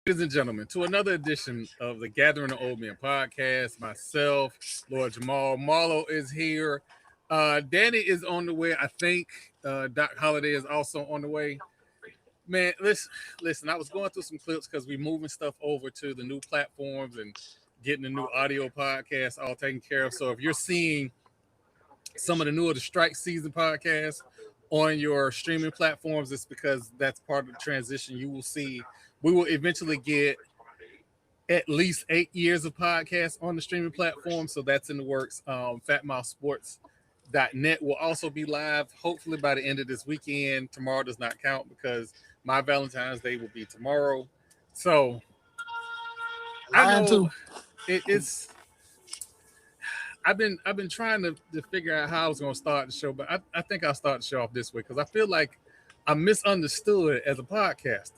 Ladies and gentlemen, to another edition of the Gathering of Old Men podcast. Myself, Lord Jamal, Marlo is here. Danny is on the way. I think Doc Holiday is also on the way. Man, listen. I was going through some clips because we're moving stuff over to the new platforms and getting the new audio podcast all taken care of. So if you're seeing some of the newer the Strike Season podcasts on your streaming platforms, it's because that's part of the transition. You will see we will eventually get at least 8 years of podcasts on the streaming platform. So that's in the works. FatMouthSports.net will also be live, hopefully by the end of this weekend. Tomorrow does not count because my Valentine's Day will be tomorrow. So I know it's I've been trying to figure out how I was going to start the show, but I think I'll start the show off this way because I feel like I'm misunderstood as a podcaster.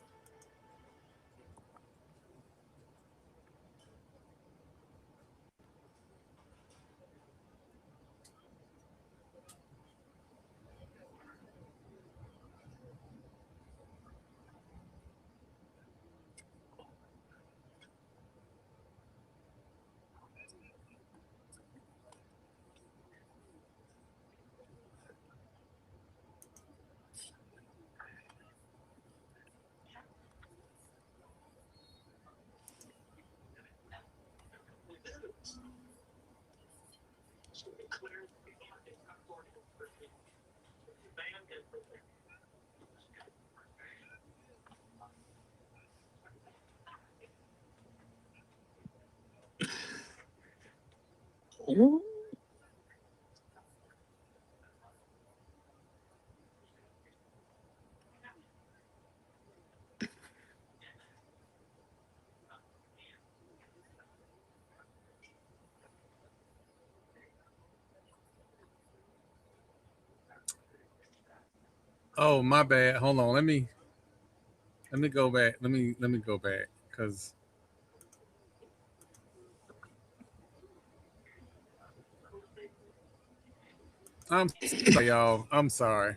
Ooh. Oh, my bad. Hold on. Let me go back. Let me go back because I'm sorry, y'all. I'm sorry.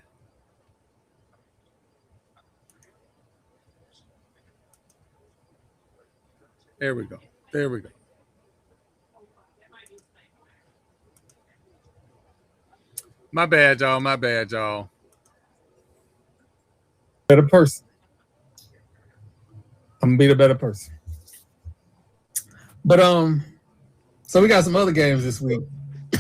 There we go. There we go. My bad, y'all. My bad, y'all. Better person. I'm gonna be the better person. But so we got some other games this week.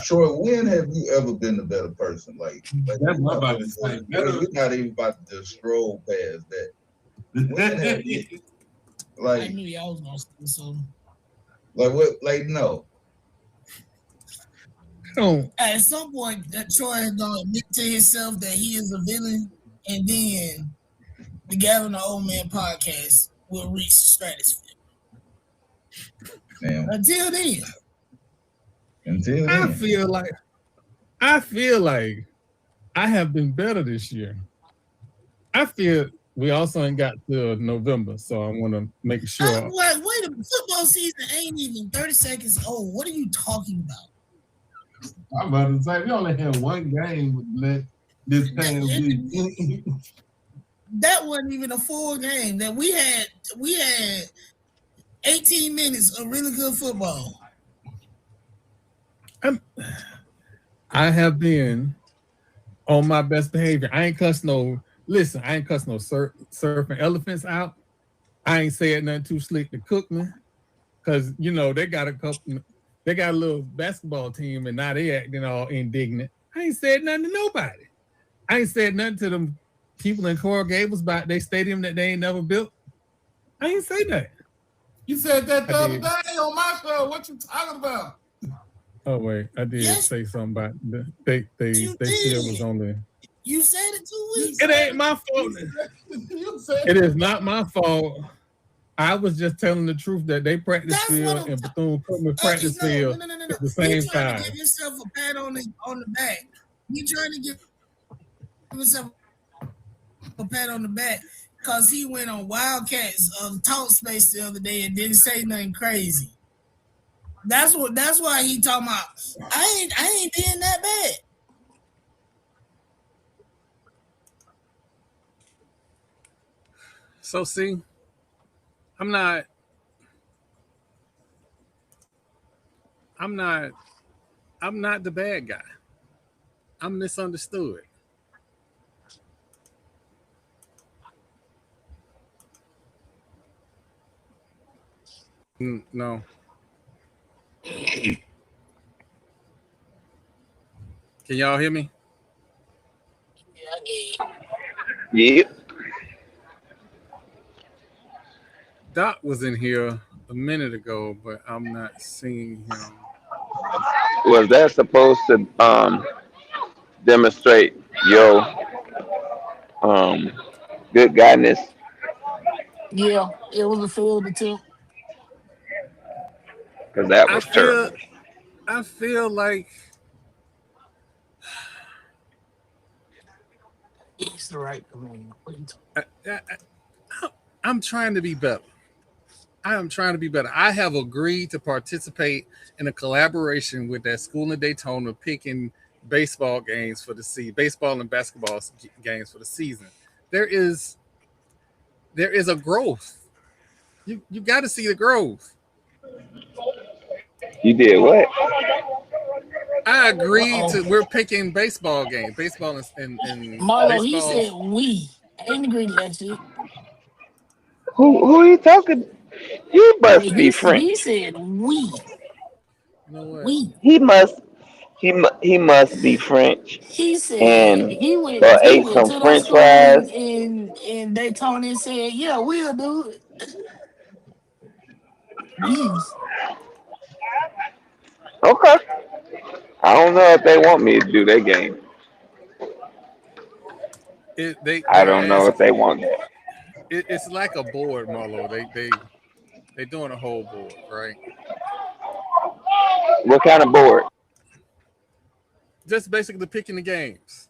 Troy, when have you ever been the better person? Like that's my about to say. You're not even about to just stroll past that. When have you, I knew y'all was gonna say something. Like what? Like no. At some point, that Troy is gonna admit to himself that he is a villain, and then the Gathering of Old Men podcast will reach the stratosphere. Damn. Until then, I feel like I have been better this year. I feel we also ain't got to November, so I want to make sure. Wait a minute. Football season ain't even 30 seconds old. What are you talking about? I'm about to say we only had one game with this past week. That wasn't even a full game. That we had 18 minutes of really good football. I have been on my best behavior. I ain't cuss no surfing elephants out. I ain't said nothing too slick to Cookman because they got a little basketball team and now they acting all indignant. I ain't said nothing to nobody. I ain't said nothing to them people in Coral Gables about their stadium that they ain't never built. I ain't say that. You said that the other day on my show. What you talking about? Oh wait, I did say something about they still was on there. You said it 2 weeks. It ain't my fault. It is not my fault. I was just telling the truth that they practice field and Bethune-Cookman practice field at the same time. Give yourself a pat on the back. You trying to give yourself a pat on the back because he went on Wildcats talk space the other day and didn't say nothing crazy. That's why he talking about I ain't being that bad. So see, I'm not. I'm not. I'm not the bad guy. I'm misunderstood. No. Can y'all hear me? Yep. Doc was in here a minute ago, but I'm not seeing him. Was that supposed to demonstrate your um good guyness? Yeah, it was a failed attempt. Because that I was feel. terrible. I feel like It's the right command. What you I'm trying to be better. I am trying to be better. I have agreed to participate in a collaboration with that school in Daytona, picking baseball games for the season, baseball and basketball games for the season. There is there is a growth. You got to see the growth. You did what? I Uh agreed oh. to. We're picking baseball games, baseball and Marlo, he baseball. said we. I ain't agree to that shit. Who are you talking? You must be He French. said we. You know what? We. He must he must be French He said and or he ate went some to that French school fries. in Daytona and said, yeah, we'll do it. We. Okay. I don't know if they want me to do their game. They're I don't know if asking. they want that. It's like a board, Marlo. They doing a whole board, right? What kind of board? Just basically picking the games.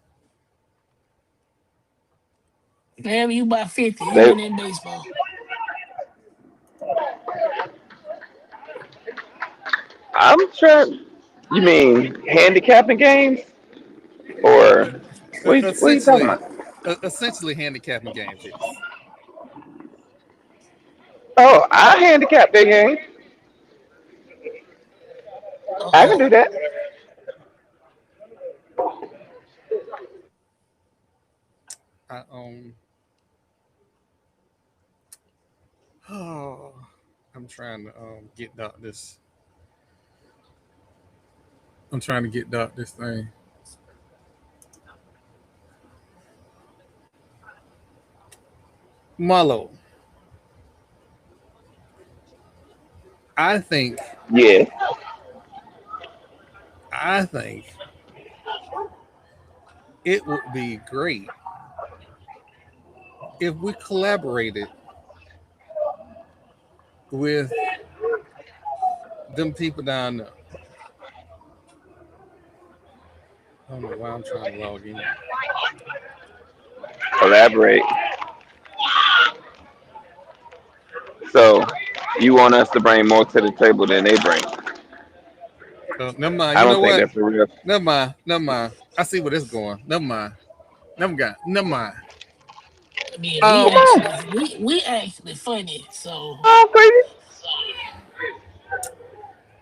Man, you about 50, They even in baseball. I'm trying. You mean handicapping games or what are you talking Essentially, about? essentially handicapping games. Yes. Oh, I handicap their game. Uh I can oh. do that. I oh, I'm trying to get Doc this. I'm trying to get Doc this thing. Marlo, I think Yeah. I think it would be great if we collaborated with them people down there. I don't know why I'm trying to log in. Collaborate. So you want us to bring more to the table than they bring? Never mind. I You don't know think what? that's for real. Never mind. Never mind. I see where this is going. Never mind. Never got. Never mind. I mean, Um. we actually funny, so Oh, crazy.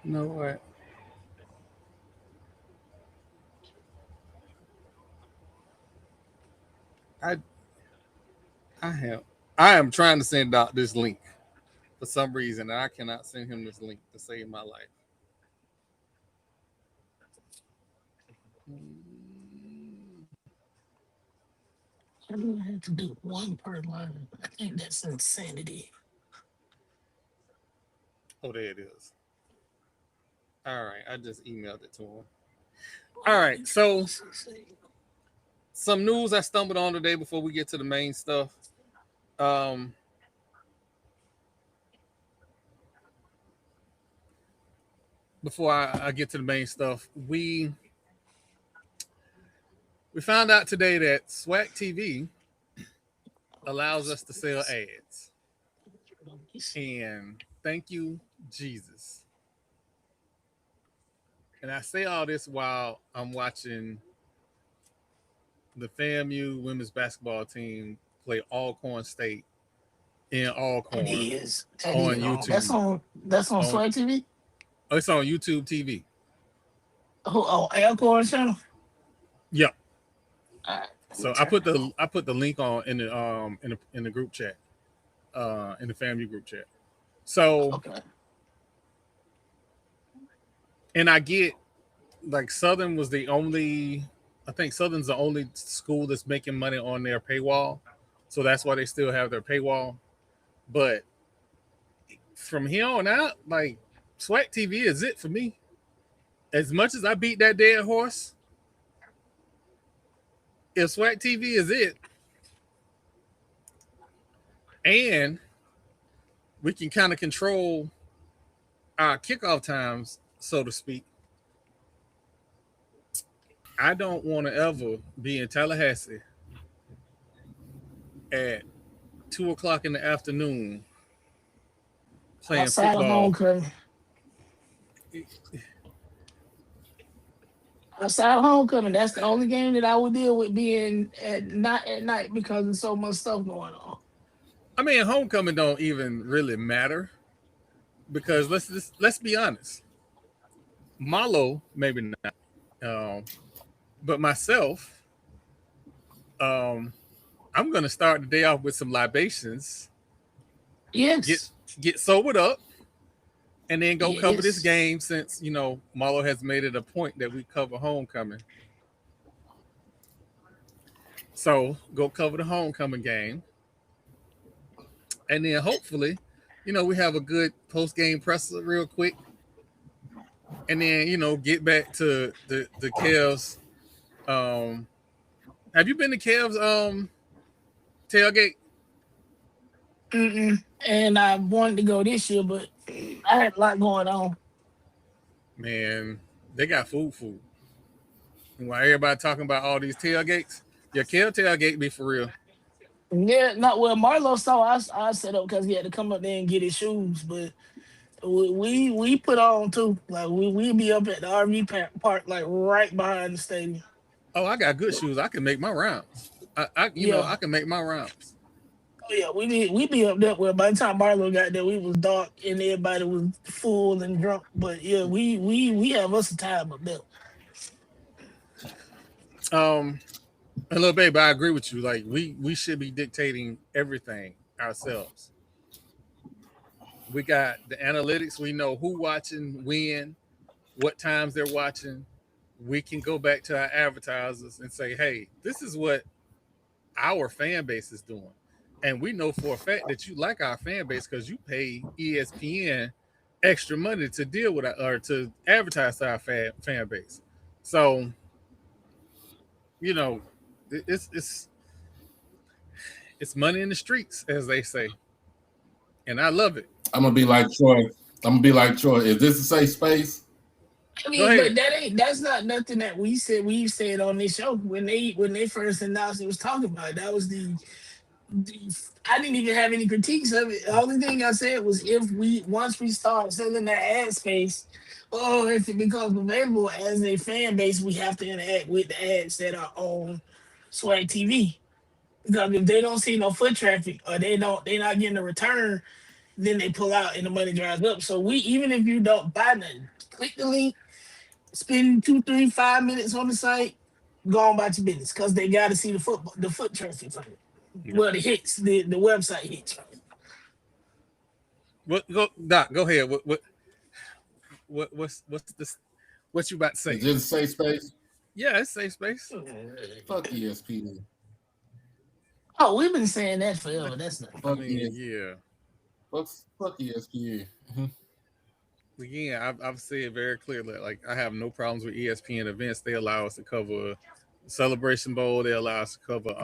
You know what? I I have. I am trying to send out this link for some reason, and I cannot send him this link to save my life. I do have to do one per line. I think that's insanity. Oh, there it is. All right, I just emailed it to him. All right, so some news I stumbled on today before we get to the main stuff. Um, before I get to the main stuff, we found out today that SWAC TV allows us to sell ads, and thank you, Jesus. And I say all this while I'm watching the FAMU women's basketball team play Alcorn State in Alcorn That is. on YouTube. That's on On, SWAC TV? it's on YouTube TV. Oh, Alcorn channel? Yeah. All right. So I put the link on in the group chat, in the family group chat. So Okay. and I get like Southern was the only, I think Southern's the only school that's making money on their paywall. So that's why they still have their paywall. But from here on out, like SWAC TV is it for me. As much as I beat that dead horse, if SWAC TV is it, and we can kind of control our kickoff times, so to speak, I don't want to ever be in Tallahassee at 2:00 in the afternoon playing Outside of football. homecoming. Outside of homecoming, that's the only game that I would deal with being not at night because there's so much stuff going on. I mean, homecoming don't even really matter because let's be honest. Marlo, maybe not, but myself, I'm gonna start the day off with some libations. Yes. Get sobered up, and then go cover this Yes. game since Marlo has made it a point that we cover homecoming. So go cover the homecoming game. And then hopefully, we have a good post-game presser real quick. And then, get back to the Cavs. Have you been to Cavs tailgate? Mm-mm. And I wanted to go this year, but I had a lot going on. Man, they got food. And while everybody talking about all these tailgates, your Cav tailgate be for real. Yeah, not well. Marlo saw I set up because he had to come up there and get his shoes, but we put on too. Like we be up at the RV park, like right behind the stadium. Oh, I got good shoes. I can make my rounds. I can make my rounds. Oh yeah, we be up there. Well, by the time Marlo got there, we was dark and everybody was full and drunk. But yeah, we have us a time up there. A little baby, I agree with you. Like we should be dictating everything ourselves. We got the analytics. We know who watching, when, what times they're watching. We can go back to our advertisers and say, hey, this is what our fan base is doing. And we know for a fact that you like our fan base because you pay ESPN extra money to deal with or to advertise to our fan base. So, it's money in the streets, as they say. And I love it. I'm gonna be like Troy. Is this a safe space? I mean, but that's not nothing that we've said on this show. When they first announced it was talking about it, that was the I didn't even have any critiques of it. The only thing I said was once we start selling that ad space, if it becomes available as a fan base, we have to interact with the ads that are on SWAC TV. Because if they don't see no foot traffic or they're not getting a return, then they pull out and the money dries up. So even if you don't buy nothing, click the link, spend 2, 3, 5 minutes on the site, go on about your business because they got to see the foot traffic from it. Yeah. Well, the hits, the website hits. Doc, go ahead. What's this? What you about to say? Is this a safe space? Yeah, it's safe space. Fuck ESPN. Oh, we've been saying that forever. That's not. Yeah. Fuck ESPN. Again, I've said very clearly, like I have no problems with ESPN events. They allow us to cover Celebration Bowl. They allow us to cover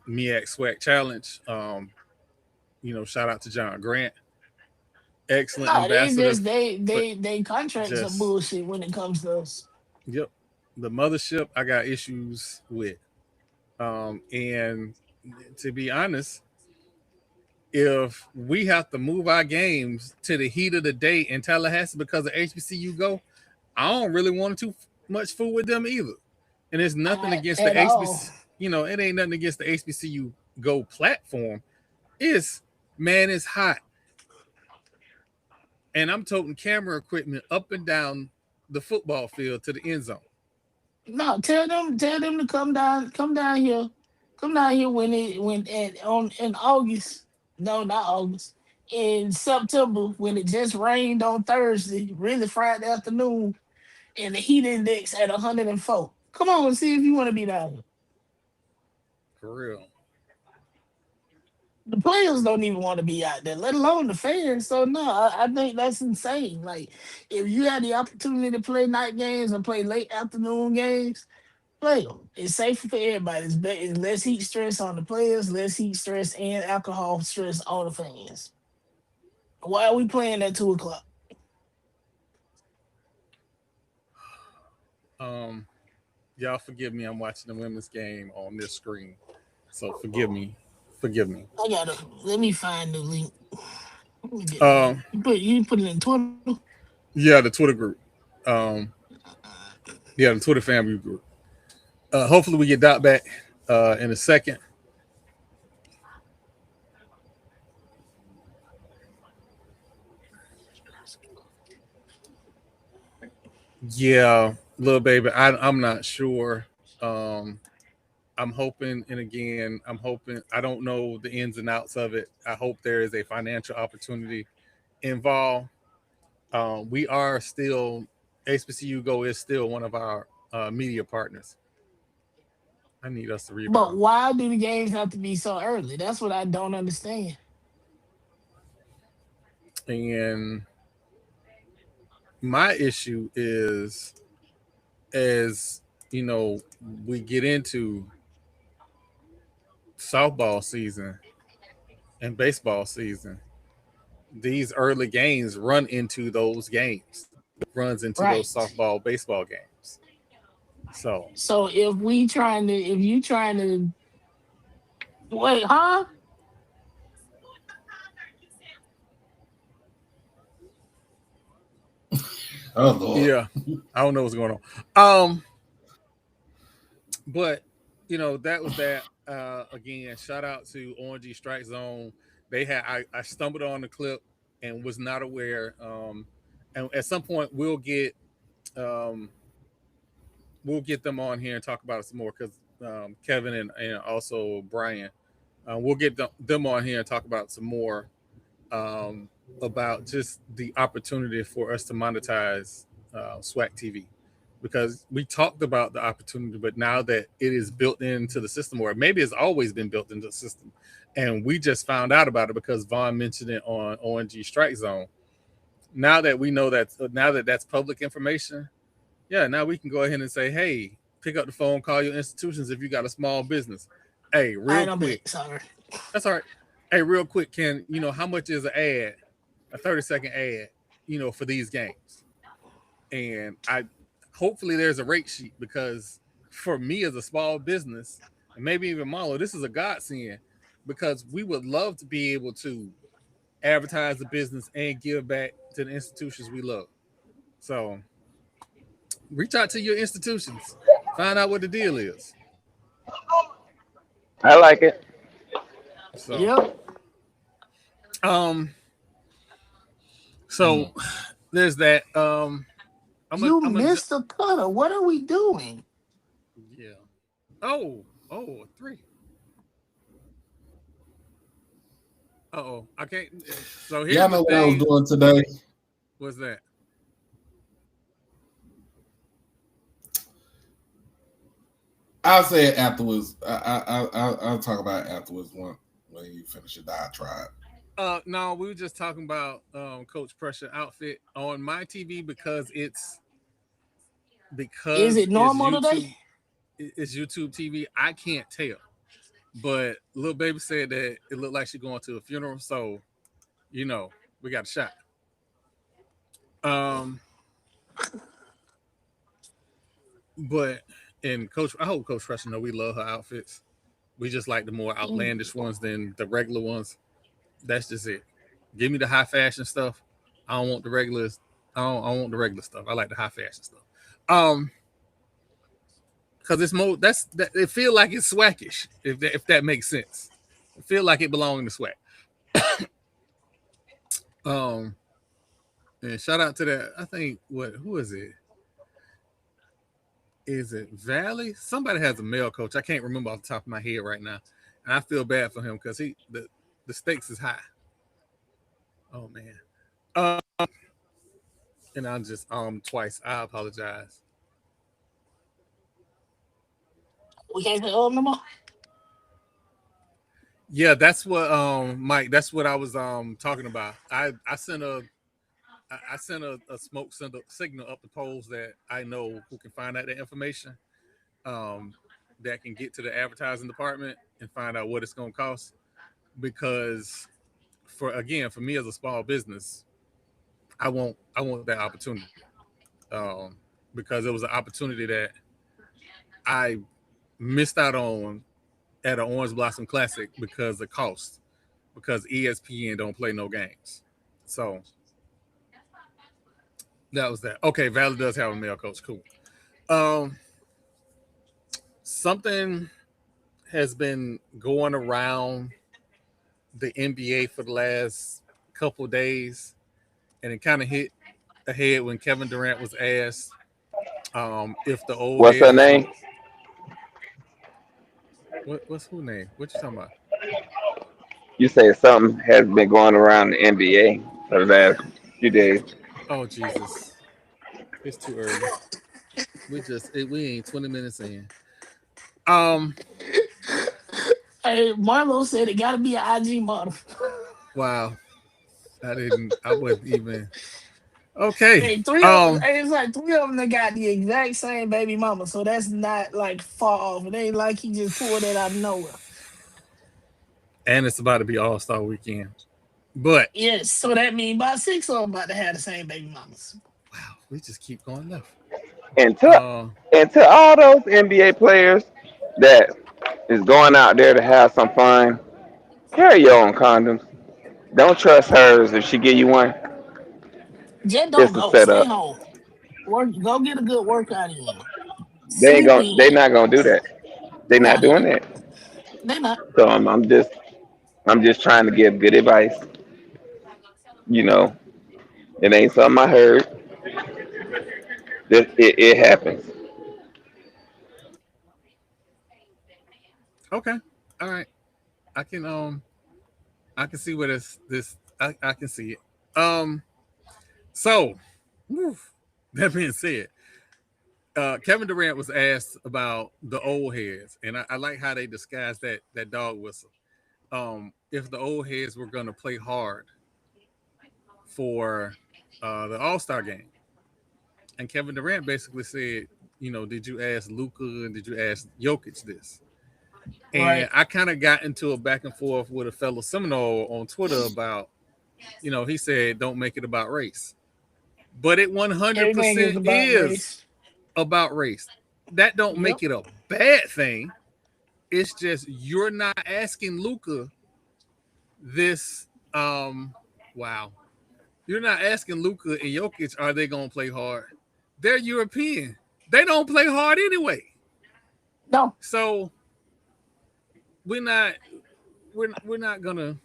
MEAC SWAC Challenge. Shout out to John Grant. Excellent ambassador. They contracts are bullshit when it comes to us. Yep. The mothership I got issues with. And to be honest, if we have to move our games to the heat of the day in Tallahassee because of HBCU go, I don't really want too much food with them either. And it's nothing against the HBCU. It ain't nothing against the HBCU go platform is, man, it's hot. And I'm toting camera equipment up and down the football field to the end zone. No, tell them to come down here when on in August. No, not August. In September, when it just rained on Thursday, really Friday afternoon, and the heat index at 104. Come on and see if you want to be down here. For real. The players don't even want to be out there, let alone the fans. So no, I think that's insane. Like if you had the opportunity to play night games and play late afternoon games, play them. It's safer for everybody. It's less heat stress on the players, less heat stress and alcohol stress on the fans. Why are we playing at 2 o'clock? Y'all forgive me. I'm watching the women's game on this screen, so forgive me. Forgive me. Let me find the link. Let me get Um, you put it in Twitter. yeah, the Twitter group. Yeah, the Twitter family group. Hopefully we get Doc back in a second. Yeah, little baby. I'm not sure. I'm hoping, and again, I'm hoping. I don't know the ins and outs of it. I hope there is a financial opportunity involved. We are still HBCU Go is still one of our media partners. I need us to But rebound. why do the games have to be so early? That's what I don't understand. And my issue is, as you know, we get into softball season and baseball season, these early games run into those games, runs into those Right. softball, baseball games. So So if you trying to wait, huh? Oh Lord. yeah, I don't know what's going on. But that was that. Again, shout out to ONG Strike Zone. They had I stumbled on the clip and was not aware. And at some point um, we'll get them on here and talk about it some more because Kevin and also Brian, we'll get them on here and talk about some more about just the opportunity for us to monetize SWAC TV, because we talked about the opportunity, but now that it is built into the system, or maybe it's always been built into the system, and we just found out about it because Vaughn mentioned it on ONG Strike Zone. Now that we know that's public information, yeah, now we can go ahead and say, hey, pick up the phone, call your institutions if you got a small business. Hey, I real know, quick. but sorry. That's all right. Hey, real quick, how much is an ad, a 30-second ad, for these games? And hopefully there's a rate sheet, because for me as a small business, and maybe even Marlo, this is a godsend, because we would love to be able to advertise the business and give back to the institutions we love. So reach out to your institutions, find out what the deal is. I like it. So, Yep. um, so there's that. You I'm gonna, missed the cutter. What are we doing? yeah. Oh, three. Oh, I can't. So here's Y'all the know what I was thing. doing today? What's that? I'll say it afterwards. I'll talk about it afterwards when you finish your diatribe. No, we were just talking about Coach Pressure outfit on my TV because Is it's it normal YouTube. today? It's YouTube TV. I can't tell, but little baby said that it looked like she's going to a funeral, so we got a shot. But I hope Coach Pressure know we love her outfits. We just like the more outlandish ones than the regular ones. That's just it. Give me the high fashion stuff. I don't want the regulars. I don't want the regular stuff. I like the high fashion stuff. Because it's more. It feel like it's swackish. If that makes sense. feel like it belonged in the SWAC. And shout out to that. I think who is it? Is it Valley? Somebody has a male coach. I can't remember off the top of my head right now. And I feel bad for him because the stakes is high. Oh man. And I'm just twice. I apologize. We can't say no more. Yeah, that's what Mike, that's what I was talking about. I sent a smoke signal up the poles that I know who can find out that information, that can get to the advertising department and find out what it's going to cost. Because for me as a small business, I want that opportunity, because it was an opportunity that I missed out on at an Orange Blossom Classic because of cost, because ESPN don't play no games. So that was that. Okay, Valley does have a male coach. Cool. Something has been going around the NBA for the last couple of days, and it kind of hit ahead when Kevin Durant was asked if the old What's her name? What's who name? What you talking about? You say something has been going around the NBA for the last few days. Oh Jesus, it's too early. We ain't 20 minutes in. Hey, Marlo said it got to be an IG model. Wow, I wasn't even. Okay. Hey, it's like 3 of them that got the exact same baby mama, so that's not like far off. It ain't like he just pulled that out of nowhere. And it's about to be All-Star weekend. But yes, so that means about 6 of them about to have the same baby mamas. Wow, we just keep going left. And to all those NBA players that is going out there to have some fun, carry your own condoms. Don't trust hers if she give you one. Just don't go. Stay home. Go get a good workout in. They're not gonna do that. They're not doing that. They're not. So I'm just trying to give good advice. You know, it ain't something I heard. It happens. Okay. All right. I can see where I can see it. So that being said, Kevin Durant was asked about the old heads, and I like how they disguised that dog whistle. If the old heads were going to play hard for the All-Star game, and Kevin Durant basically said, did you ask Luka and did you ask Jokic this? And right. I kind of got into a back and forth with a fellow Seminole on Twitter about, he said, don't make it about race. But it 100% is about race. That don't make it a bad thing. It's just you're not asking Luka this. Wow. You're not asking Luka and Jokic, are they going to play hard? They're European. They don't play hard anyway. No. So we're not gonna.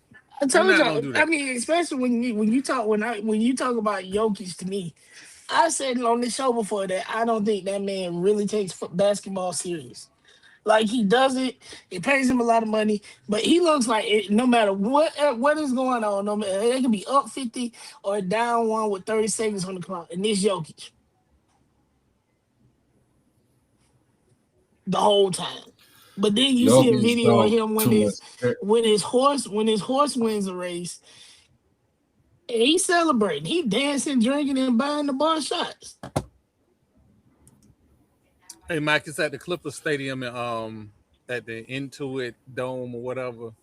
I told you. I mean, especially when you talk about Jokic to me, I said on the show before that I don't think that man really takes basketball serious. Like he does it, it pays him a lot of money, but he looks like no matter what is going on, no matter they can be up 50 or down 1 with 30 seconds on the clock, and this Jokic the whole time. But then you see a video of him when his horse wins a race, and he's celebrating. He dancing, drinking, and buying the bar shots. Hey, Mike, it's at the Clippers Stadium at the Intuit Dome or whatever.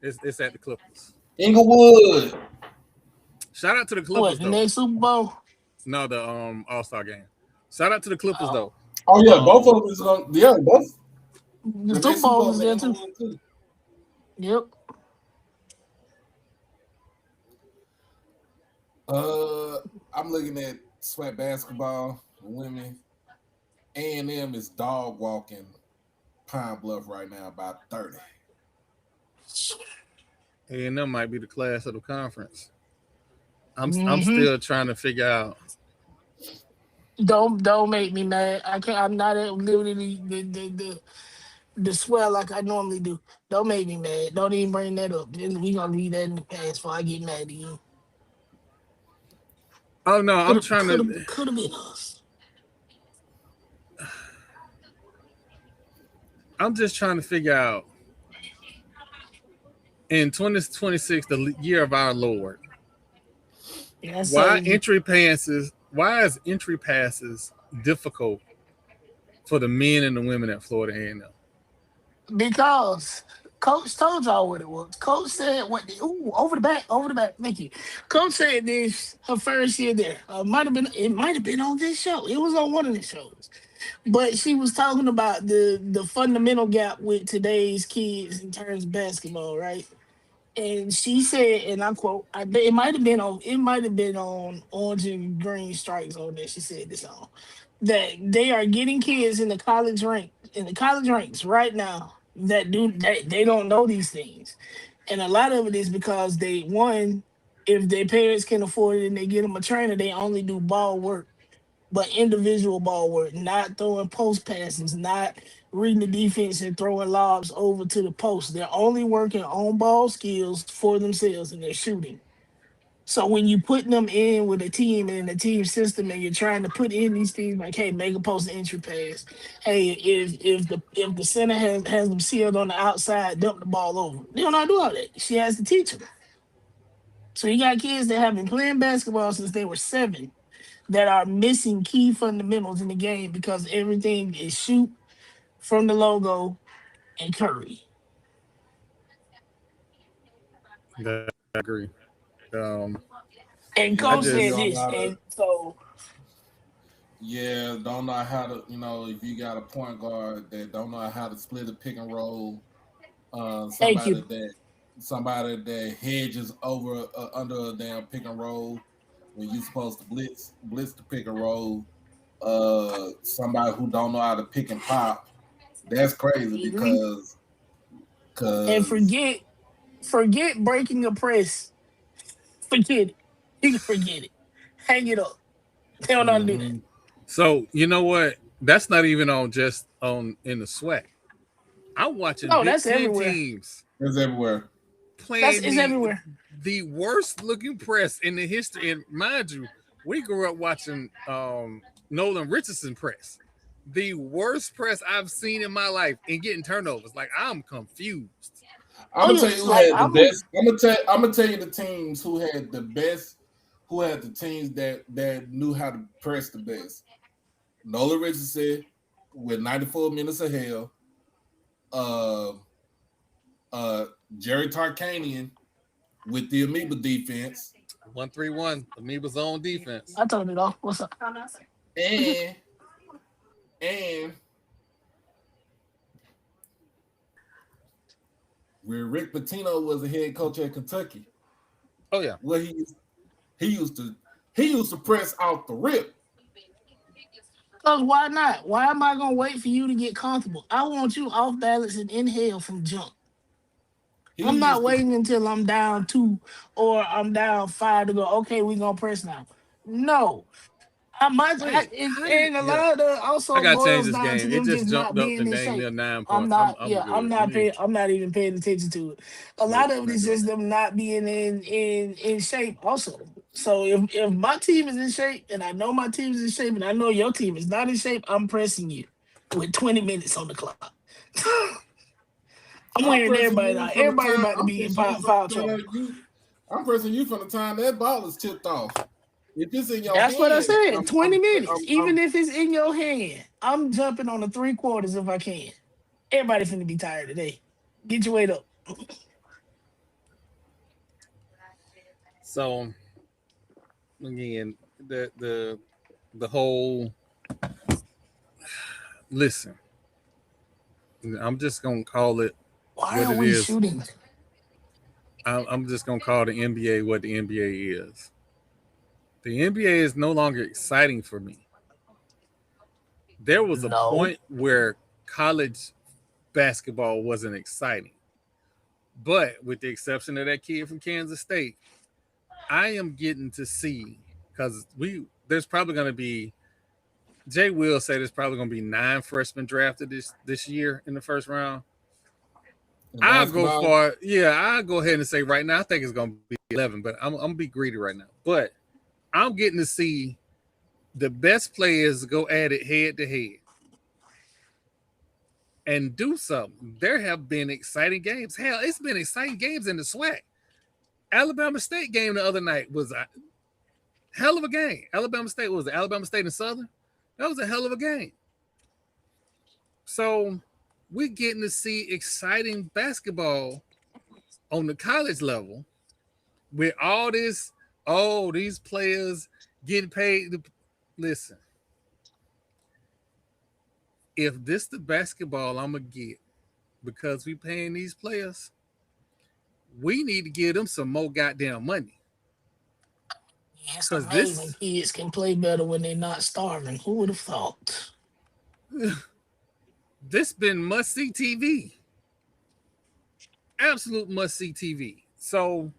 It's at the Clippers. Inglewood. Shout out to the Clippers. What, the next Super Bowl? No, the All-Star game. Shout out to the Clippers though. Oh yeah, both of them is on. Yeah, both. The Super Bowl is there too. Yep. I'm looking at SWAC basketball, women. A&M is dog walking Pine Bluff right now by 30. and that might be the class of the conference. I'm Mm-hmm. still trying to figure out. Don't make me mad. I can't. I'm not at liberty the swell like I normally do. Don't make me mad. Don't even bring that up. Then we gonna leave that in the past before I get mad at you. Oh no, I'm trying to. Could have been us. I'm just trying to figure out in 2026, the year of our Lord. Yes, Why sir. Why is entry passes difficult for the men and the women at Florida A&M? Because Coach told y'all what it was. Coach said what? Over the back. Thank you. Coach said this her first year there. It might have been on this show. It was on one of the shows, but she was talking about the fundamental gap with today's kids in terms of basketball, right? And she said, and I quote, it might have been on Orange and Green Strikes on there. She said this on that they are getting kids in the college ranks right now that they don't know these things, and a lot of it is because if their parents can afford it and they get them a trainer, they only do ball work, but individual ball work, not throwing post passes, not reading the defense and throwing lobs over to the post. They're only working on ball skills for themselves and they're shooting. So when you put them in with a team and a team system and you're trying to put in these things like, hey, make a post entry pass. Hey, if the center has them sealed on the outside, dump the ball over. They don't know how to do all that. She has to teach them. So you got kids that have been playing basketball since they were 7 that are missing key fundamentals in the game because everything is shoot from the logo and Curry. I agree. And I Coach You said just don't this, gotta, and so don't know how to, if you got a point guard that don't know how to split a pick and roll, thank you. somebody that hedges over under a damn pick and roll when you're supposed to blitz the pick and roll, somebody who don't know how to pick and pop. That's crazy Mhm. And because forget breaking a press. Forget it. You can forget it. Hang it up. They don't know how to do that. mhm. so you know what? That's not even on just on in the SWAC. I'm watching No, Big that's Ten everywhere. teams It's everywhere. playing It's everywhere. the worst looking press in the history. And mind you, we grew up watching Nolan Richardson press. The worst press I've seen in my life and getting turnovers. Like I'm confused. I'm Oh gonna tell yeah, you who like had the best. I'm gonna tell you the teams who had the best, who had the teams that knew how to press the best. Nolan Richardson with 94 minutes of hell. Uh, Jerry Tarkanian with the Amoeba defense, 1-3-1. Amoeba's own defense. I told it all. What's up? and where Rick Pitino was the head coach at Kentucky, Oh yeah. where he used to press out the rip. Because why not? Why am I gonna wait for you to get comfortable? I want you off balance and inhale from jump. I'm He not used to waiting until I'm down 2 or I'm down 5 to go, okay, we're gonna press now. No. Wait, how did? And a Yeah, lot of the I also gotta change boils this down to game. It them just just jumped not up being to in dang shape. near 9 points. I'm I'm not, I'm good. I'm not even paying attention to it. A Nope, lot of it not is doing just that. them not being in shape also. So if my team is in shape and I know my team is in shape and I know your team is not in shape, I'm pressing you with 20 minutes on the clock. I'm I'm wearing pressing everybody you out. from the Everybody time about to I'm be in pressing you foul from trouble. the you. I'm pressing you from the time that ball is tipped off. If it's in your That's what I hand, said. 20 minutes. Even I'm if it's in your hand, I'm jumping on the 3/4 if I can. Everybody finna be tired today. Get your weight up. So again, the whole listen. I'm just gonna call it Why what are it we is. shooting? I'm just gonna call the NBA what the NBA is. The NBA is no longer exciting for me. There was a No. point where college basketball wasn't exciting. But with the exception of that kid from Kansas State, I am getting to see, because there's probably going to be, Jay will say there's probably going to be 9 freshmen drafted this year in the first round. I'll go ahead and say right now, I think it's going to be 11, but I'm going to be greedy right now. But I'm getting to see the best players go at it head to head and do something. There have been exciting games. Hell, it's been exciting games in the SWAC. Alabama State game the other night was a hell of a game. Alabama State and Southern. That was a hell of a game. So we're getting to see exciting basketball on the college level with all this, these players getting paid. Listen, if this the basketball I'm going to get because we paying these players, we need to give them some more goddamn money. It's amazing kids can play better when they're not starving. Who would have thought? This been must-see TV. Absolute must-see TV. So,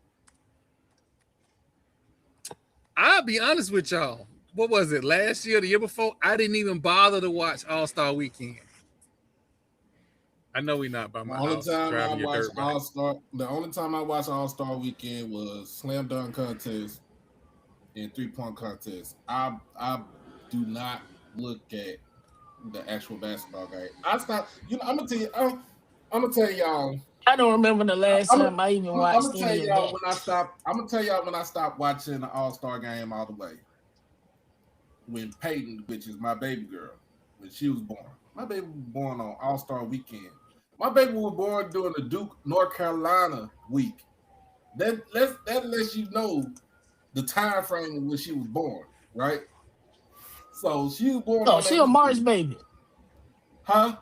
I'll be honest with y'all. What was it, last year, the year before? I didn't even bother to watch All-Star Weekend. I know we're not by my house. The only time I watched All-Star Weekend was slam dunk contest and 3-point contest. I do not look at the actual basketball game. I stopped. I'm gonna tell y'all. I don't remember the last time I even watched any of that. I'm gonna tell y'all when I stopped watching the All-Star game all the way. When Peyton, which is my baby girl, when she was born. My baby was born on All-Star Weekend. My baby was born during the Duke, North Carolina week. That lets you know the time frame when she was born, right? So she was born. Oh, she a March baby. Huh?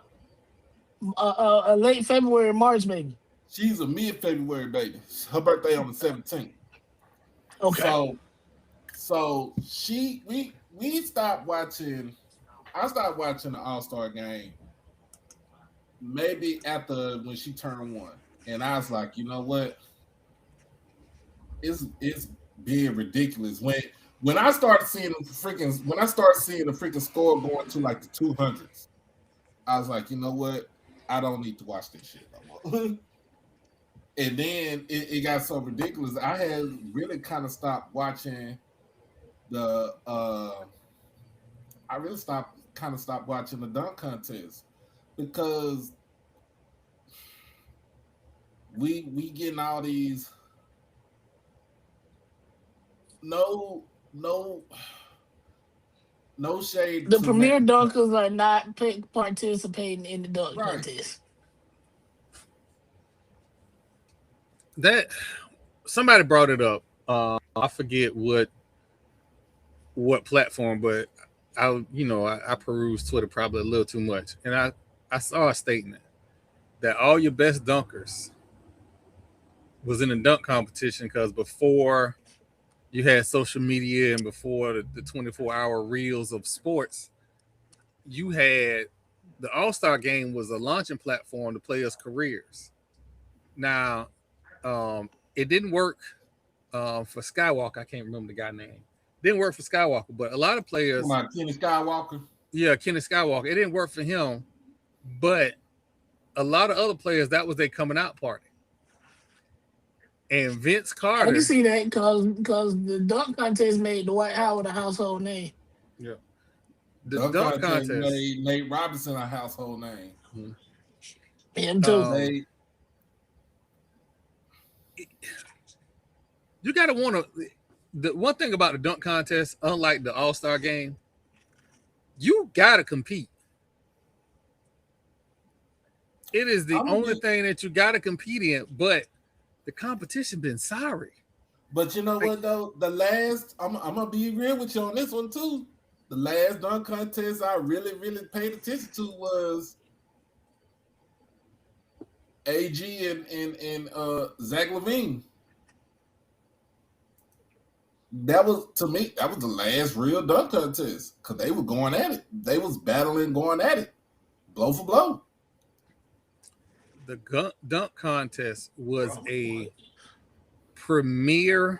A late February, March baby. She's a mid-February baby. Her birthday on the 17th. Okay. So we stopped watching. I stopped watching the All-Star game maybe after when she turned 1, and I was like, you know what? It's being ridiculous when I started seeing the freaking score going to like the 200s. I was like, you know what? I don't need to watch this shit no more. And then it got so ridiculous. I had really kind of stopped watching I really stopped watching the dunk contest because we getting all these no shade. The premier dunkers are not participating in the dunk contest. That somebody brought it up. I forget what platform, but I peruse Twitter probably a little too much, and I saw a statement that all your best dunkers was in a dunk competition because before you had social media and before the 24-hour reels of sports, you had the All-Star game was a launching platform to players' careers. Now, it didn't work for Skywalker. I can't remember the guy's name. Didn't work for Skywalker, but a lot of players. Kenny Skywalker. Yeah, Kenny Skywalker. It didn't work for him, but a lot of other players, that was their coming out party. And Vince Carter. I can see that because the dunk contest made Dwight Howard a household name. Yeah. The dunk contest made Nate Robinson a household name. Mm-hmm. Him too. You got to want to. The one thing about the dunk contest, unlike the All-Star game, you got to compete. It is the only thing that you got to compete in, but the competition been sorry. But you know what though? The last, I'm gonna be real with you on this one too. The last dunk contest I really paid attention to was AG and Zach LaVine. That was, to me, that was the last real dunk contest because they were going at it. They was battling, going at it, blow for blow. the dunk contest was a premier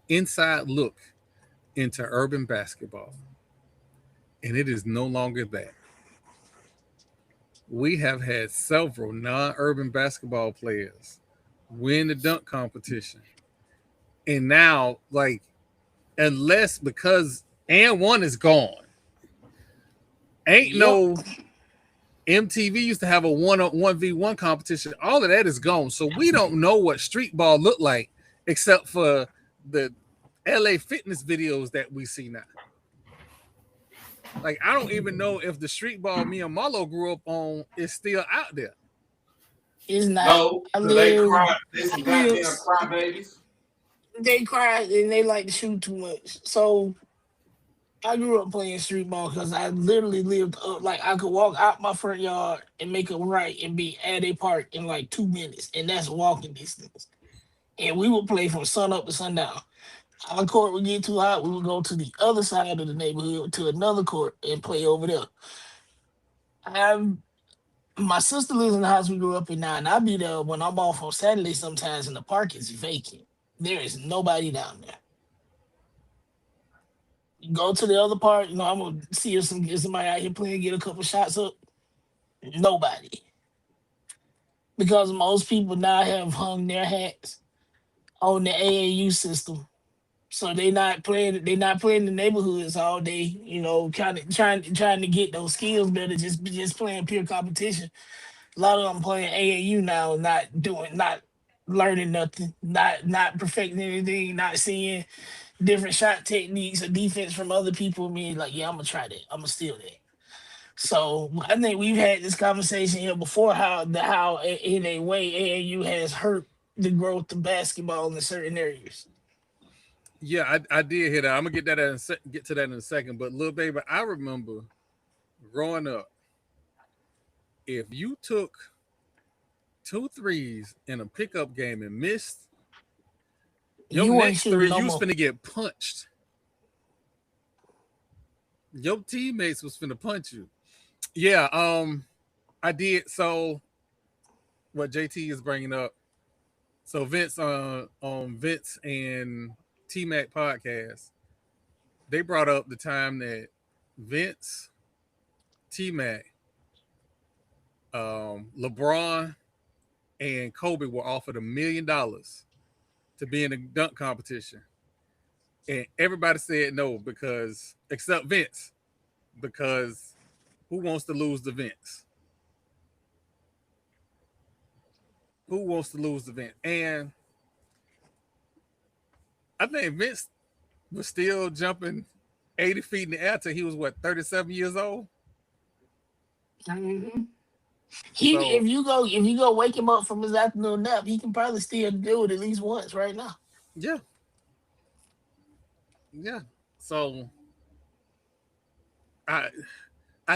inside look into urban basketball, and it is no longer that. We have had several non-urban basketball players win the dunk competition, and now, like, unless because and one is gone, ain't no MTV used to have a 1v1 competition. All of that is gone, so we don't know what street ball looked like except for the LA fitness videos that we see now. Like, I don't even know if the street ball me and Marlo grew up on is still out there. It's not. No, they cry. They some goddamn crybabies. They cry and they like to shoot too much. So I grew up playing street ball because I literally lived up. Like, I could walk out my front yard and make a right and be at a park in like 2 minutes, and that's walking distance. And we would play from sun up to sundown. Our court would get too hot, we would go to the other side of the neighborhood to another court and play over there. My sister lives in the house we grew up in now, and I'll be there when I'm off on Saturday sometimes, and the park is vacant. There is nobody down there. Go to the other part, I'm gonna see if somebody out here playing, get a couple shots up. Nobody. Because most people now have hung their hats on the AAU system. So they're not playing the neighborhoods all day, kind of trying to get those skills better, just playing pure competition. A lot of them playing AAU now, not learning nothing, not perfecting anything, not seeing different shot techniques or defense from other people. Me like, yeah, I'm gonna try that. I'm gonna steal that. So I think we've had this conversation here before how in a way AAU has hurt the growth of basketball in certain areas. Yeah, I did hear that. I'm gonna get to that in a second. But little baby, I remember growing up, if you took 2 threes in a pickup game and missed, your next three, you was finna get punched. Your teammates was finna punch you. Yeah, I did. So what JT is bringing up. So Vince on Vince and T-Mac podcast, they brought up the time that Vince, T-Mac, LeBron, and Kobe were offered $1 million to be in a dunk competition. And everybody said no because, except Vince, because who wants to lose to Vince? Who wants to lose to Vince? And I think Vince was still jumping 80 feet in the air till he was, 37 years old? Mm-hmm. If you go wake him up from his afternoon nap, he can probably still do it at least once right now. Yeah. Yeah. So I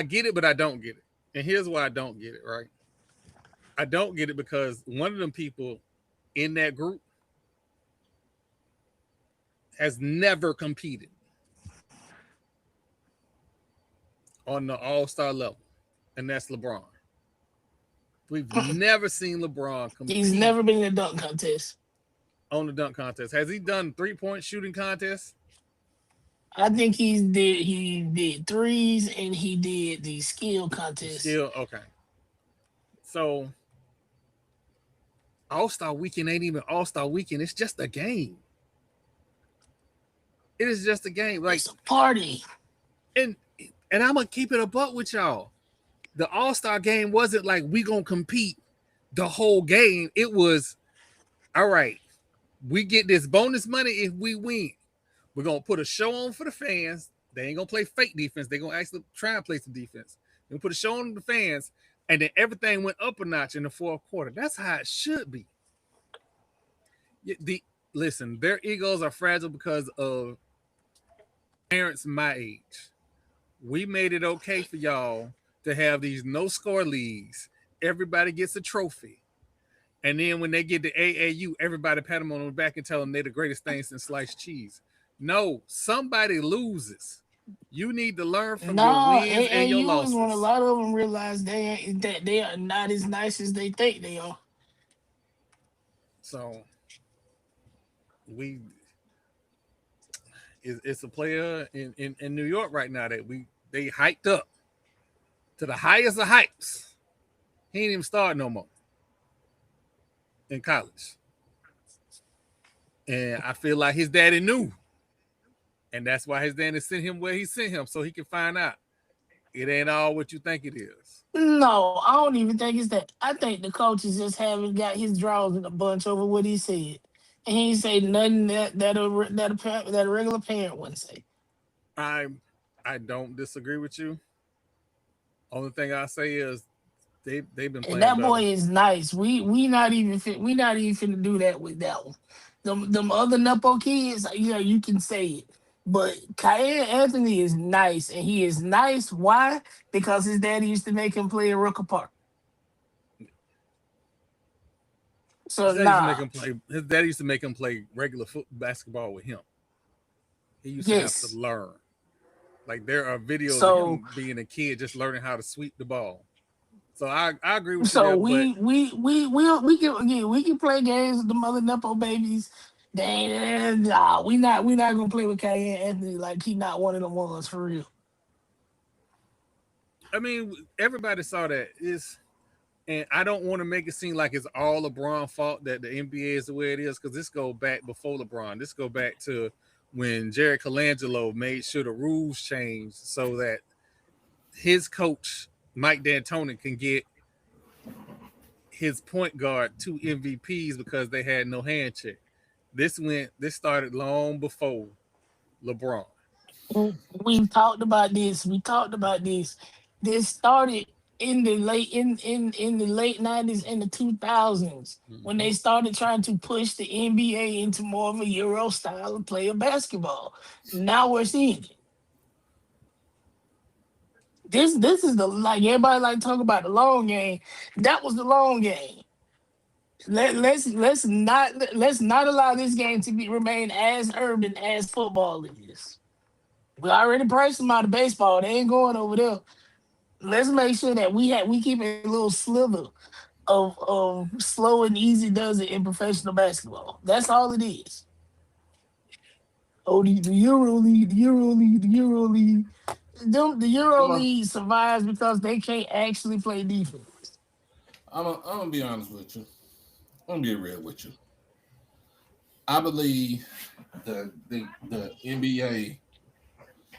get it, but I don't get it. And here's why I don't get it, right? I don't get it because one of them people in that group has never competed on the all-star level, and that's LeBron. We've never seen LeBron compete. He's never been in a dunk contest. On the dunk contest. Has he done 3-point shooting contests? I think he did threes and he did the skill contest. Okay. So All-Star Weekend ain't even All-Star Weekend. It's just a game. It is just a game. Like, it's a party. And I'm gonna keep it a buck with y'all. The All-Star game wasn't like we gonna compete the whole game. It was, all right, we get this bonus money if we win. We're gonna put a show on for the fans. They ain't gonna play fake defense. They're gonna actually try and play some defense. We'll put a show on the fans, and then everything went up a notch in the fourth quarter. That's how it should be. Listen, their egos are fragile because of parents my age. We made it okay for y'all to have these no-score leagues. Everybody gets a trophy. And then when they get to AAU, everybody pat them on the back and tell them they're the greatest thing since sliced cheese. No, somebody loses. You need to learn from your No, wins and your AAU is when a losses. lot of them realize that they are not as nice as they think they are. So we it's a player in New York right now that they hyped up to the highest of hypes. He ain't even start no more in college. And I feel like his daddy knew. And that's why his daddy sent him where he sent him so he can find out. It ain't all what you think it is. No, I don't even think it's that. I think the coaches just haven't got his draws in a bunch over what he said, and he ain't say nothing that a regular parent wouldn't say. I don't disagree with you. Only thing I say is they've been And playing that better. boy is nice. We not even finna do that with that one. Them other Nepo kids, yeah, you can say it. But Kyan Anthony is nice, and he is nice. Why? Because his daddy used to make him play in Rucker Park. So nah, His dad used to make him play regular basketball with him. He used to have to yes. learn. Like there are videos of So him being a kid just learning how to sweep the ball. So I agree with you so there, but we can play games with the mother Nepo babies. Nah, we not gonna play with Kyan Anthony like he not one of the ones for real. I mean everybody saw that. And I don't want to make it seem like it's all LeBron's fault that the NBA is the way it is, because this go back before LeBron. This go back to when Jerry Colangelo made sure the rules changed so that his coach, Mike D'Antoni, can get his point guard 2 MVPs because they had no hand check. This started long before LeBron. We talked about this. We talked about this. This started in the late 90s and the 2000s when Mm-hmm. they started trying to push the NBA into more of a Euro style of play of basketball. Now we're seeing it. This is the like everybody like talk about the long game. That was the long game. Let's not allow this game to remain as urban as football is. We already priced them out of baseball. They ain't going over there. Let's make sure that we keep a little sliver of slow and easy does it in professional basketball. That's all it is. Oh, the Euro League, the Euro League, the Euro League. The Euro I'm League survives because they can't actually play defense. gonna be honest with you. I'm gonna be real with you. I believe the NBA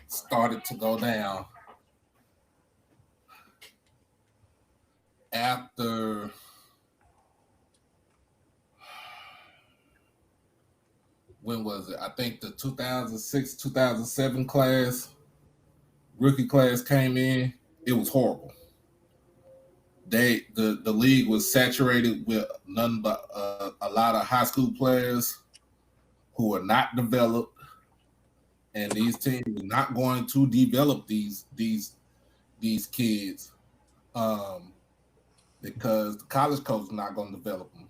started to go down after when was it? I think the 2006, 2007 rookie class came in. It was horrible. The league was saturated with none but a lot of high school players who are not developed, and these teams are not going to develop these kids because the college coach is not going to develop them.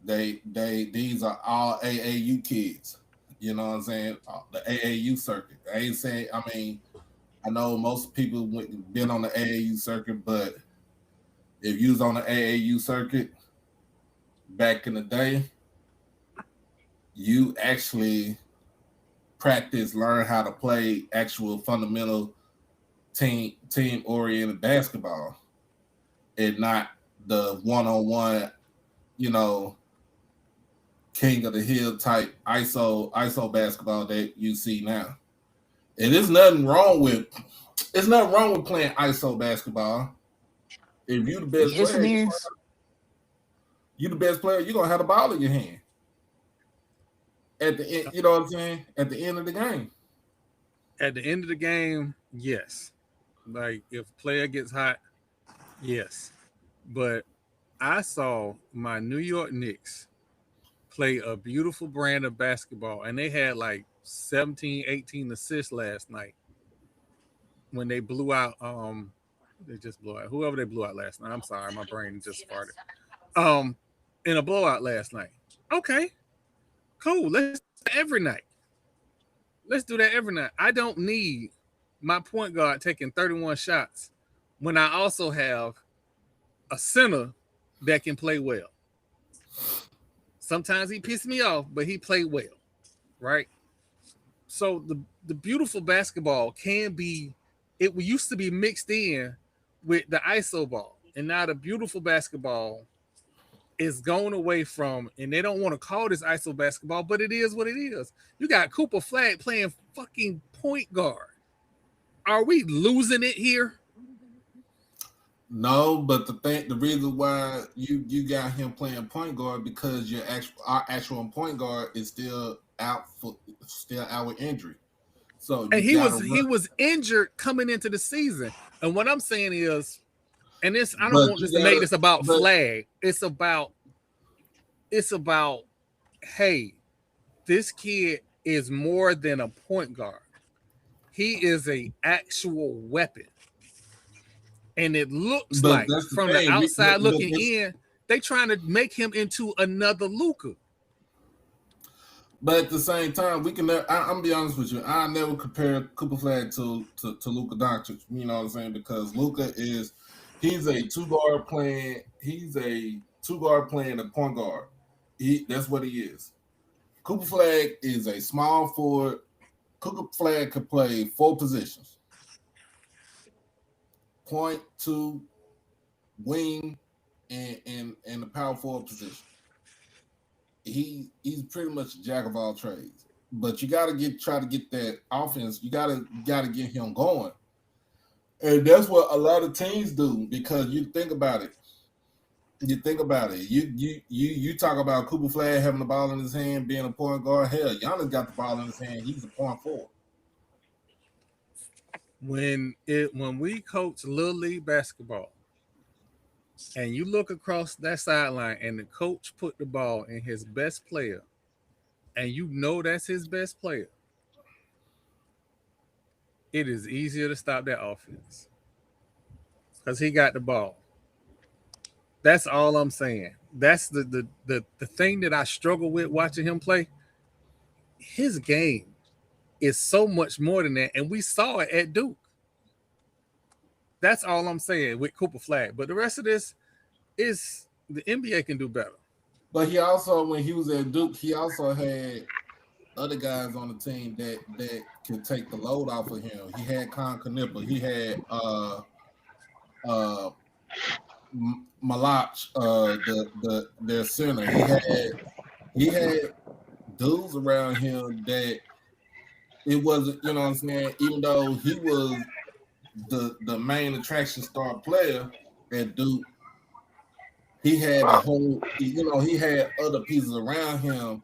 These are all AAU kids. You know what I'm saying? The AAU circuit. I ain't saying. I mean, I know most people been on the AAU circuit, but if you was on the AAU circuit back in the day, you actually learn how to play actual fundamental team oriented basketball, and not the one-on-one, king of the hill type ISO basketball that you see now. And there's nothing wrong with playing ISO basketball. If you the best Yes, it player, is. you're gonna have the ball in your hand. At the end, you know what I'm saying? At the end of the game. At the end of the game, yes. Like if a player gets hot, yes. But I saw my New York Knicks play a beautiful brand of basketball, and they had like 17, 18 assists last night when they blew out they just blew out whoever they blew out last night. I'm sorry, my brain just farted. In a blowout last night. Okay, cool. Let's do that every night. Let's do that every night. I don't need my point guard taking 31 shots when I also have a center that can play well. Sometimes he pissed me off, but he played well, right? So the beautiful basketball can be, it used to be mixed in with the ISO ball, and now the beautiful basketball is going away from, and they don't want to call this ISO basketball, but it is what it is. You got Cooper Flag playing fucking point guard. Are we losing it here? No, but the reason why you got him playing point guard because our actual point guard is still out with injury. So and he was injured coming into the season. And what I'm saying is, and this I don't want this to make this about Flag. It's about hey, this kid is more than a point guard. He is an actual weapon. And it looks like from the outside looking in, they trying to make him into another Luka. But at the same time, I'm gonna be honest with you. I never compare Cooper Flag to Luka Doncic. You know what I'm saying? Because Luka he's a two guard playing a point guard. That's what he is. Cooper Flag is a small forward. Cooper Flag could play 4 positions: point, 2, wing, and the power forward position. He's pretty much a jack of all trades. But you gotta try to get that offense. You gotta get him going. And that's what a lot of teams do, because you think about it. You talk about Cooper Flag having the ball in his hand, being a point guard. Hell, Giannis got the ball in his hand. He's a point forward. When we coach Little League basketball, and you look across that sideline, and the coach put the ball in his best player, and you know that's his best player, it is easier to stop that offense because he got the ball. That's all I'm saying. That's the thing that I struggle with watching him play. His game is so much more than that, and we saw it at Duke. That's all I'm saying with Cooper Flag. But the rest of this is the NBA can do better. But he also, when he was at Duke, he also had other guys on the team that could take the load off of him. He had Con Knipper. He had Malach, their center. He had dudes around him that it wasn't, you know what I'm saying, even though he was the main attraction star player at Duke, he had a whole, he had other pieces around him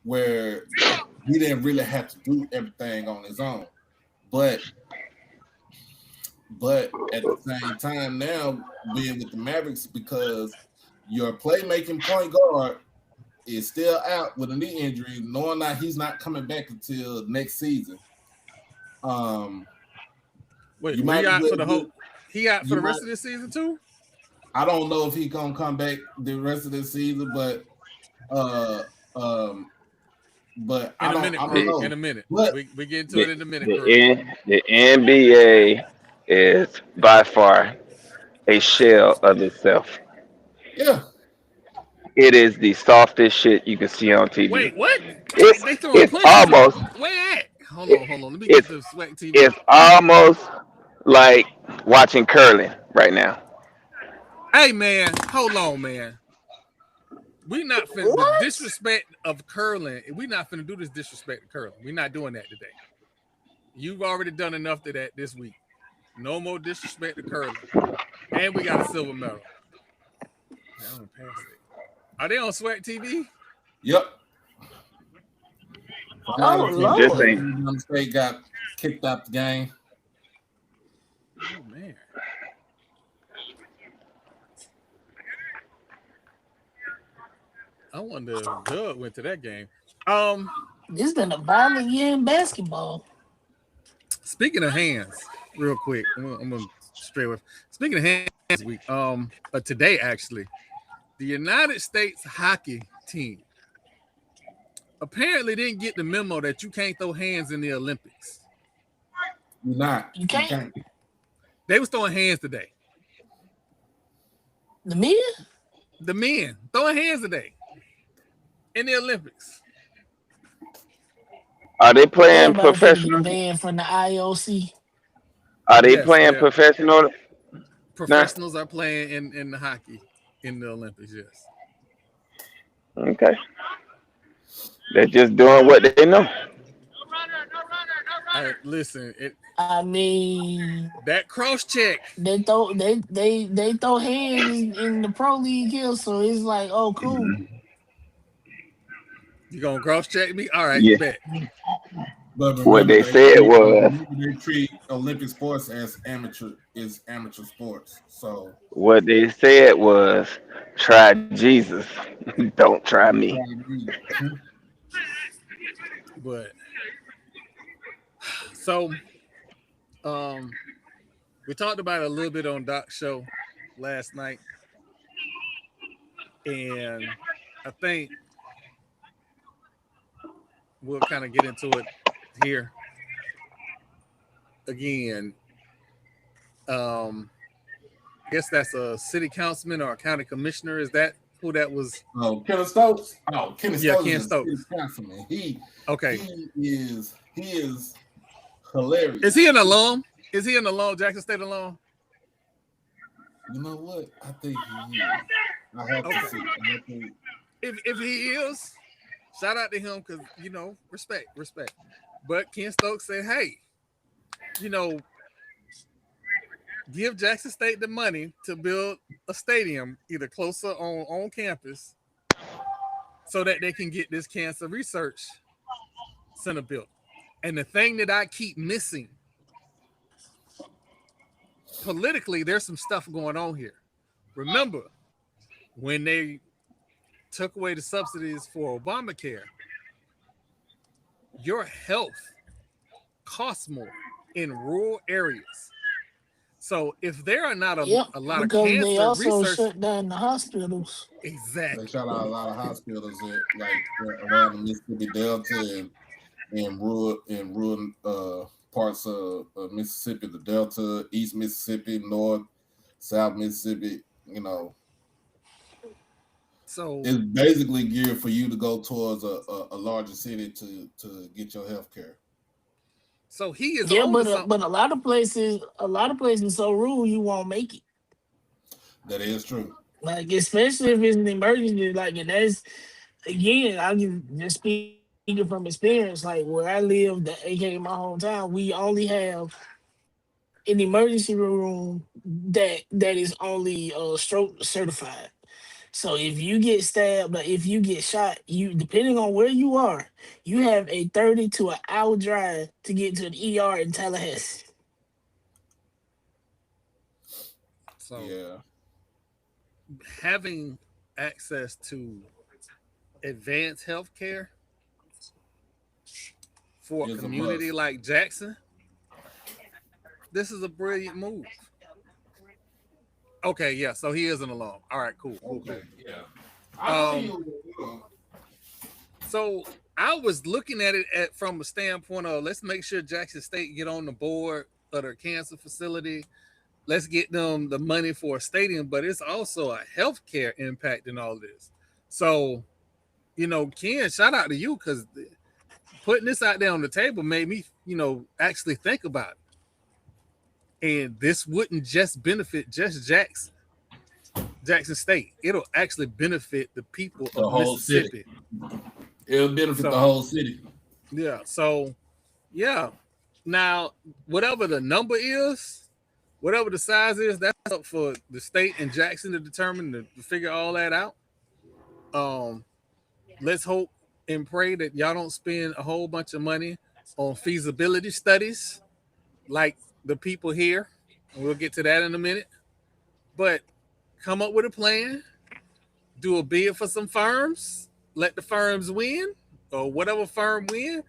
where he didn't really have to do everything on his own. But at the same time now, being with the Mavericks, because your playmaking point guard is still out with a knee injury, knowing that he's not coming back until next season. Wait, he out for the rest of this season too? I don't know if he's gonna come back the rest of this season, but I don't know. In a minute. We get into it in a minute. The NBA is by far a shell of itself. Yeah. It is the softest shit you can see on TV. Wait, what? It's almost. Where at? Hold on. Let me get the SWAC TV. It's almost like watching curling right now. Hey, man. Hold on, man. We not finna the disrespect of curling. We're not finna do this disrespect to curling. We're not doing that today. You've already done enough to that this week. No more disrespect to curling. And we got a silver medal. I'm gonna pass it. Are they on SWAC TV? Yep. Oh, Lord. State got kicked out the game. Oh, man. I wonder if Doug went to that game. This been a violent year in basketball. Speaking of hands, real quick, I'm gonna straight with. Speaking of hands, this week, today actually, the United States hockey team apparently didn't get the memo that you can't throw hands in the Olympics. You're not. You can't. They was throwing hands today. The men? The men throwing hands today in the Olympics. Are they playing Everybody finna get professional? banned from the IOC. Are they Yes, playing yeah. professional? Professionals are playing in the hockey in the Olympics. Yes. Okay. They're just doing what they know. Listen, I mean, that cross check. they throw hands in the pro league here, so it's like, oh, cool. You gonna cross check me? All right, Yeah. bet. But What they said was they treat Olympic sports as amateur sports. So what they said was try Jesus, don't try me. But so, we talked about it a little bit on Doc's show last night, and I think we'll kind of get into it here again. I guess that's a city councilman or a county commissioner. Is that who that was? Oh, Ken Stokes. Oh, Ken Yeah, Stokes. Ken is Stokes. Councilman. He is hilarious. Is he an alum? Is he an alum? Jackson State alum? You know what? I think he is. I have to see. If he is, shout out to him because respect. But Ken Stokes said, "Hey, give Jackson State the money to build a stadium either closer on campus, so that they can get this cancer research center built." And the thing that I keep missing politically, there's some stuff going on here. Remember when they took away the subsidies for Obamacare, your health costs more in rural areas. So if there are not a lot of cancer they also research, shut down the hospitals. Exactly. They shut out a lot of hospitals around the Mississippi Delta and rural parts of Mississippi, the Delta, East Mississippi, North, South Mississippi. So it's basically geared for you to go towards a larger city to get your health care. So he is but a lot of places so rural you won't make it. That is true. Like, especially if it's an emergency, like, and that's, again, I can just speaking from experience, like where I live, aka my hometown, we only have an emergency room that is only stroke certified. So if you get stabbed, like if you get shot, you, depending on where you are, you have a 30 to an hour drive to get to an ER in Tallahassee. So yeah, having access to advanced health care for a community like Jackson, this is a brilliant move. Okay, yeah. So he is an alum. All right, cool. Okay, yeah. So I was looking at it from a standpoint of, let's make sure Jackson State get on the board of their cancer facility. Let's get them the money for a stadium, but it's also a healthcare impact in all this. So, Ken, shout out to you, because putting this out there on the table made me, actually think about it. And this wouldn't just benefit just Jackson State. It'll actually benefit the people of Mississippi. City. It'll benefit the whole city. Yeah. So, yeah. Now, whatever the number is, whatever the size is, that's up for the state and Jackson to determine, to figure all that out. Let's hope and pray that y'all don't spend a whole bunch of money on feasibility studies like the people here. We'll get to that in a minute. But come up with a plan, do a bid for some firms, let the firms win, or whatever firm win,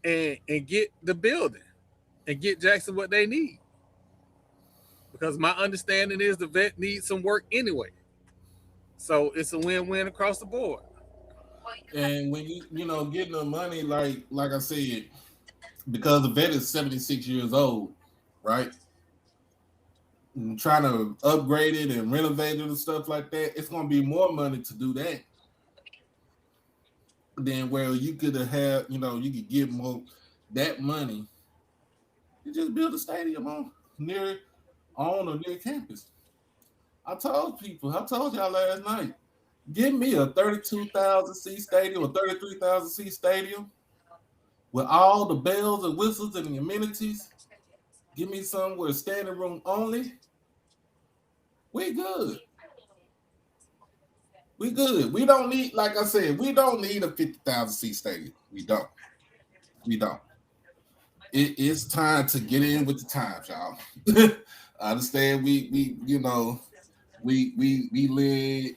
and get the building and get Jackson what they need. Because my understanding is the vet needs some work anyway. So it's a win-win across the board. And when you getting the money, like I said, because the vet is 76 years old, right? And trying to upgrade it and renovate it and stuff like that, it's going to be more money to do that than where you could have, you could get more that money. You just build a stadium on or near campus. I told y'all last night, give me a 32,000 seat stadium or 33,000 seat stadium with all the bells and whistles and the amenities. Give me somewhere standing room only. We good. We good. We don't need, like I said, we don't need a 50,000 seat stadium. We don't. It's time to get in with the times, y'all. I understand we led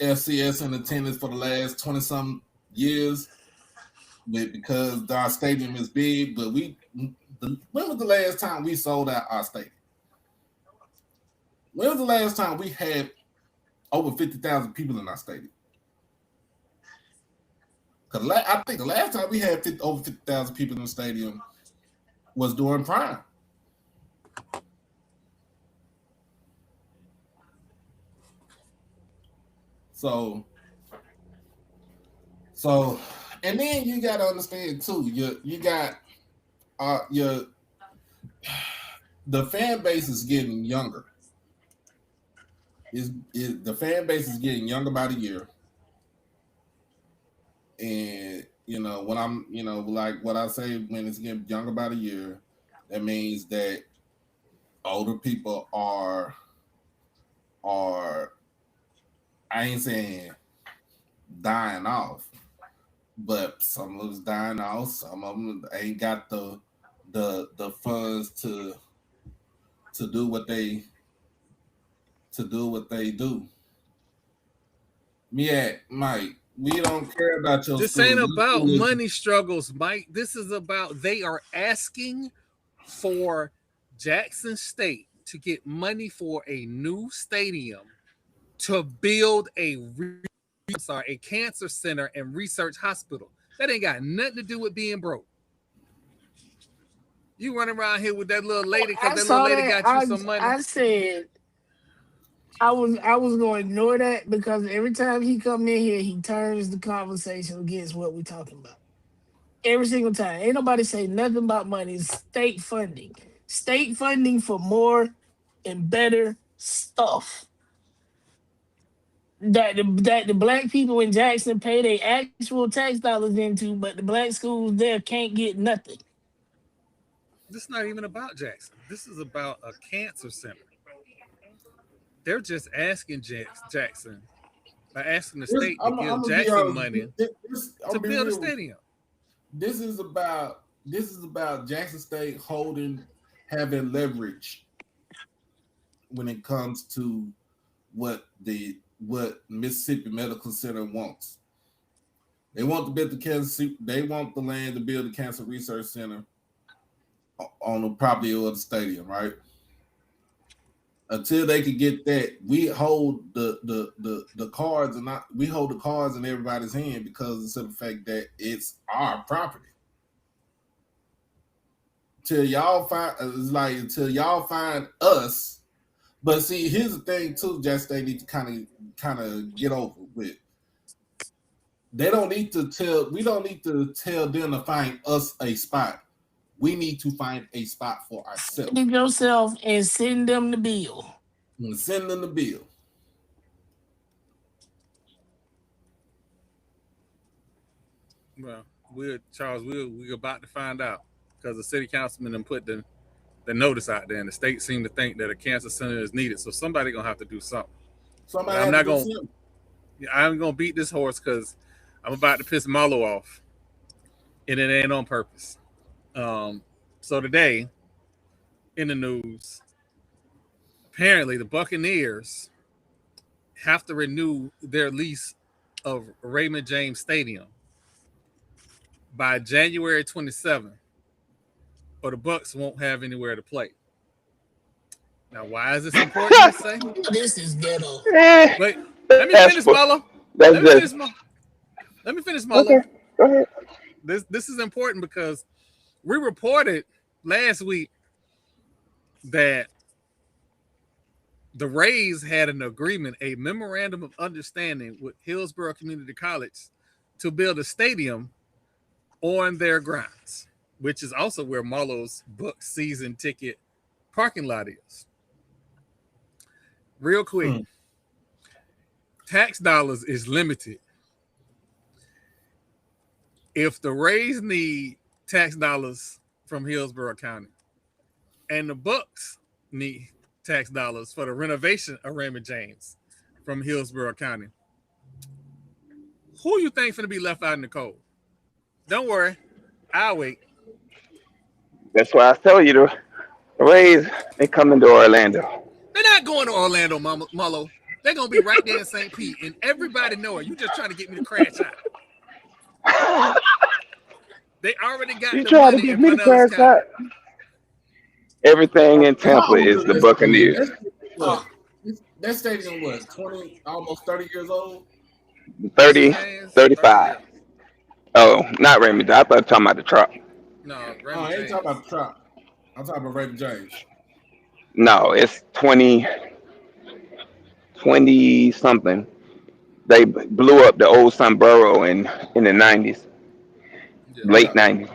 FCS in attendance for the last 20-some years because our stadium is big, but when was the last time we sold out our stadium? When was the last time we had over 50,000 people in our stadium? Because I think the last time we had over 50,000 people in the stadium was during Prime. So, and then you got to understand too. You got the fan base is getting younger. The fan base is getting younger by the year, and when I'm like what I say, when it's getting younger by the year, that means that older people are I ain't saying dying off, but some of us dying off. Some of them ain't got the funds to do what they do. Mike, we don't care about your This school. ain't about money struggles, Mike. This is about they are asking for Jackson State to get money for a new stadium to build a cancer center and research hospital. That ain't got nothing to do with being broke. You running around here with that little lady because that little lady got you some money. I said I was going to ignore that because every time he come in here, he turns the conversation against what we're talking about. Every single time. Ain't nobody say nothing about money. It's state funding. State funding for more and better stuff. That the black people in Jackson pay their actual tax dollars into, but the black schools there can't get nothing. This is not even about Jackson. This is about a cancer center. They're just asking Jackson, by asking the state to give Jackson money to build a stadium. This is about Jackson State having leverage when it comes to what Mississippi Medical Center wants. They want to build they want the land to build a cancer research center on the property of the stadium, right? Until they can get that, we hold the cards we hold the cards in everybody's hand because of the fact that it's our property. Until y'all find us. But see, here's the thing too, Jackson State need to kind of get over with. We don't need to tell them to find us a spot. We need to find a spot for ourselves. Find yourself and send them the bill. Send them the bill. Well, we're about to find out because the city councilman done put the notice out there, and the state seemed to think that a cancer center is needed. So somebody gonna have to do something. I'm gonna beat this horse because I'm about to piss Marlo off, and it ain't on purpose. So today, in the news, apparently the Buccaneers have to renew their lease of Raymond James Stadium by January 27th, or the Bucs won't have anywhere to play. Now, why is this important to say? This is ghetto. Wait, let me finish, Marlo. Let me finish, Marlo. Okay, go ahead. This is important because we reported last week that the Rays had an agreement, a memorandum of understanding with Hillsborough Community College to build a stadium on their grounds, which is also where Marlowe's book season ticket parking lot is. Real quick, tax dollars is limited. If the Rays need tax dollars from Hillsborough County and the Bucks need tax dollars for the renovation of Raymond James from Hillsborough County, who you think finna be left out in the cold? Don't worry, I'll wait. That's why I tell you the Rays, they coming to Orlando. They're not going to Orlando, Marlo. They're gonna be right there in St. Pete, and everybody know it. You just trying to get me to crash out. They already got You the trying to money get in me to Pinellas crash County. out? Everything in Tampa is the Buccaneers. That stadium was 20, almost 30 years old. 30, 35. Oh, not Raymond. I thought you were talking about the Trop. No, I Raymond ain't James. talking about the Trop. I'm talking about Raymond James. No, it's 20 something. They blew up the old Sunboro in the 90s, late 90s.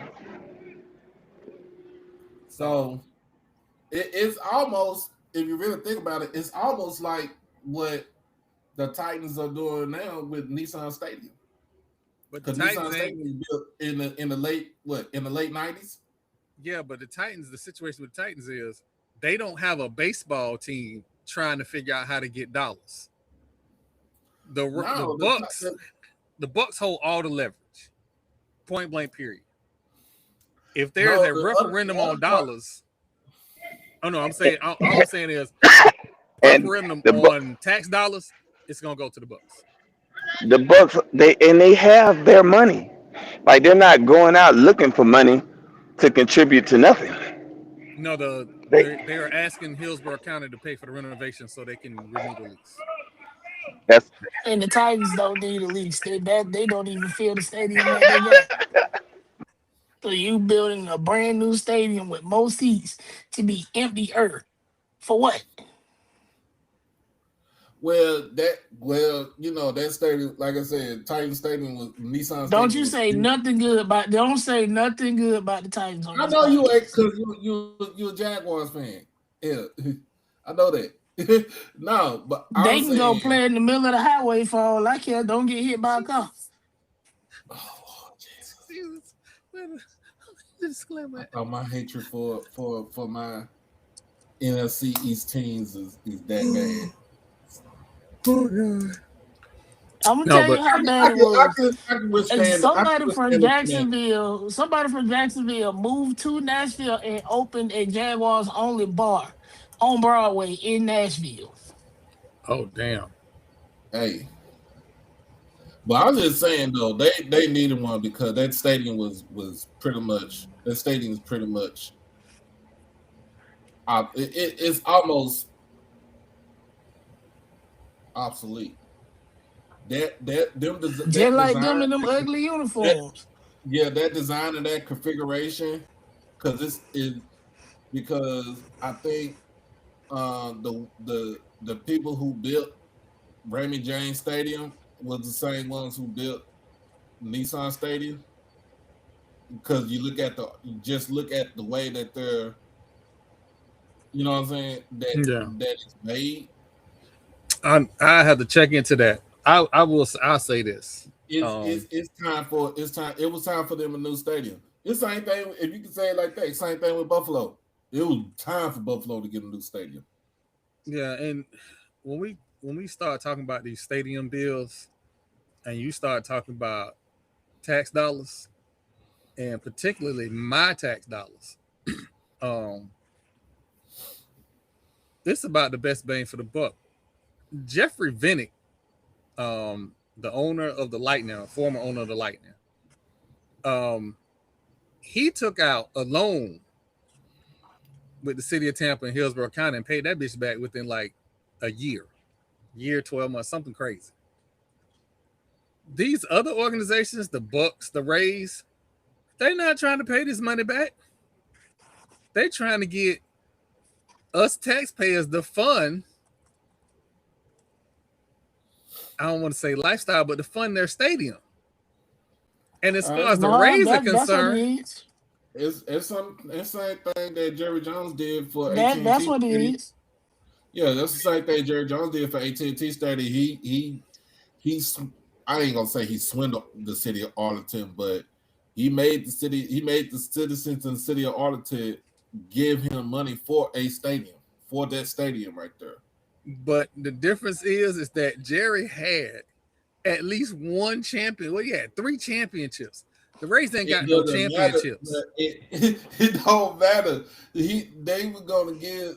So it's almost, if you really think about it, it's almost like what the Titans are doing now with Nissan Stadium. But the Because Nissan Titans Stadium was built in the late 90s. Yeah, but the Titans, the situation with the Titans is they don't have a baseball team trying to figure out how to get dollars. The Bucks hold all the leverage. Point blank, period. If there's a referendum on dollars, all I'm saying is referendum on tax dollars, it's gonna go to the Bucks. The Bucks, they have their money. Like they're not going out looking for money to contribute to nothing. No, they are asking Hillsborough County to pay for the renovation so they can renew the lease. And the Titans don't need a lease. They don't even fill the stadium that they got. So you building a brand new stadium with more seats to be empty earth. For what? Well, that stadium, like I said, Titan Stadium was Nissan. Don't you say nothing good about? Don't say nothing good about the Titans. I know you ain't, because you a Jaguars fan. Yeah, I know that. No, but they can go play in the middle of the highway for all I care. Don't get hit by a car. Oh, Jesus! My hatred for my NFC East teams is that bad. Oh, God. I'm gonna tell you how bad it was. Somebody from Jacksonville moved to Nashville and opened a Jaguars only bar on Broadway in Nashville. Oh, damn. Hey. But I'm just saying though, they needed one because that stadium was pretty much it's almost obsolete. Just like them in them ugly uniforms. That design and that configuration, because I think the people who built Raymond James Stadium was the same ones who built Nissan Stadium. Because you look at the way that they're, you know what I'm saying, that it's made. I have to check into that. I'll say this. It was time for them a new stadium. It's the same thing, if you can say it like that, same thing with Buffalo. It was time for Buffalo to get a new stadium. Yeah, and when we start talking about these stadium bills and you start talking about tax dollars, and particularly my tax dollars, this is about the best bang for the buck. Jeffrey Vinnick, the owner of the Lightning, former owner of the Lightning, he took out a loan with the city of Tampa and Hillsborough County and paid that bitch back within like a year, 12 months, something crazy. These other organizations, the Bucks, the Rays, They're not trying to pay this money back. They're trying to get us taxpayers to fund. I don't want to say lifestyle, but to fund their stadium. And as far as the Rays are concerned, it's the same thing that Jerry Jones did for AT&T. That's what it is. Yeah, that's the same thing Jerry Jones did for AT&T Stadium. He's I ain't gonna say he swindled the city of Arlington, but he made the citizens in the city of Arlington give him money for a stadium, for that stadium right there. But the difference is that Jerry had at least one champion. Well, he had 3 championships. The Rays ain't got no championships. It don't matter. They were gonna give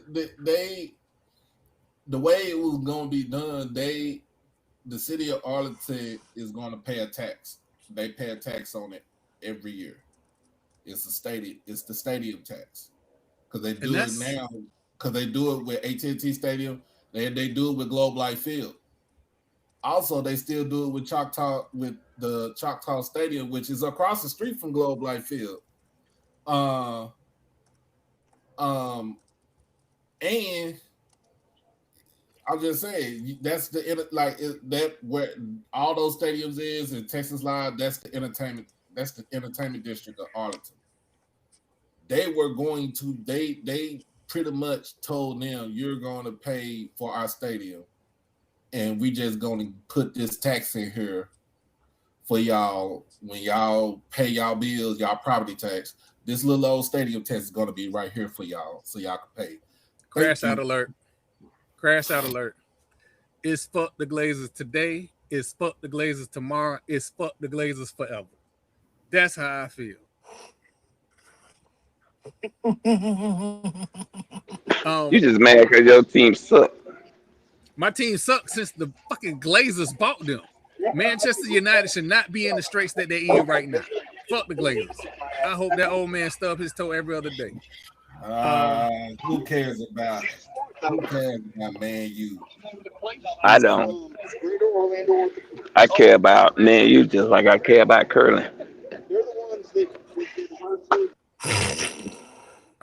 the way it was gonna be done. The city of Arlington is gonna pay a tax. They pay a tax on it every year. It's the stadium tax. Because they do it now. Because they do it with AT&T Stadium. They do it with Globe Life Field. Also, they still do it with the Choctaw Stadium, which is across the street from Globe Life Field. And I'm just saying that's that where all those stadiums is in Texas Live. That's the entertainment. That's the entertainment district of Arlington. They were going to. They pretty much told them you're going to pay for our stadium, and we just going to put this tax in here for y'all when y'all pay y'all bills, y'all property tax. This little old stadium tax is going to be right here for y'all, so y'all can pay. Crash out alert. Crash out alert. It's fuck the Glazers today. It's fuck the Glazers tomorrow. It's fuck the Glazers forever. That's how I feel. You just mad because your team sucks. My team sucks since the fucking Glazers bought them. Manchester United should not be in the straits that they're in right now. Fuck the Glazers. I hope that old man stub his toe every other day. Who cares about it? Who cares about Man U? I don't. I care about Man U just like I care about curling.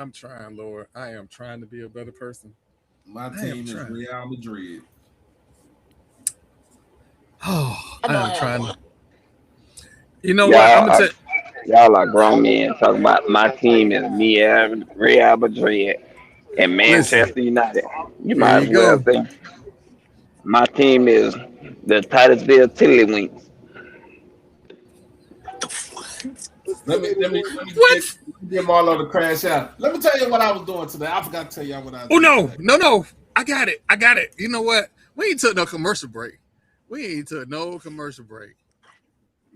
I'm trying, Lord. I am trying to be a better person. My team is Real Madrid. Oh, I am trying. You know what? I'm gonna y'all are grown men talking about my team is Real Madrid and Manchester United. You might as well say my team is the Titusville Tiddlywinks. Let me get Marlo to crash out. Let me tell you what I was doing today. I forgot to tell y'all what I was doing. Oh no. I got it. You know what? We ain't took no commercial break. You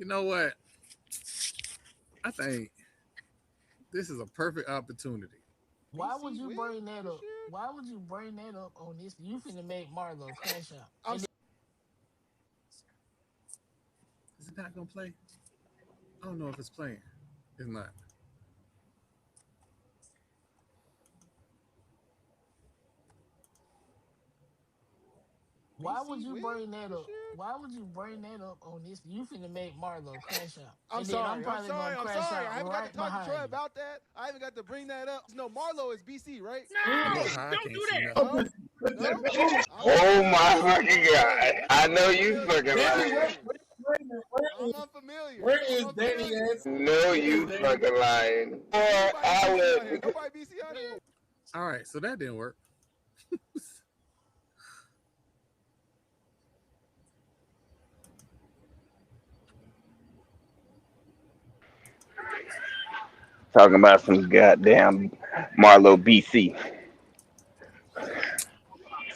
know what? I think this is a perfect opportunity. Why would you bring that up? Why would you bring that up on this? You finna make Marlo crash out. Is it not gonna play? I don't know if it's playing. It's not. Why would you bring that up? Why would you bring that up on this? You finna make Marlo crash out. I'm sorry. I haven't got to talk to Troy about that. I haven't got to bring that up. No, Marlo is BC, right? No, don't do that. No? Oh my fucking God. I know you fucking lying. I'm unfamiliar. Where is Danny at? No, you fucking lying. Nobody BC on here. All right, so that didn't work. Talking about some goddamn Marlo BC.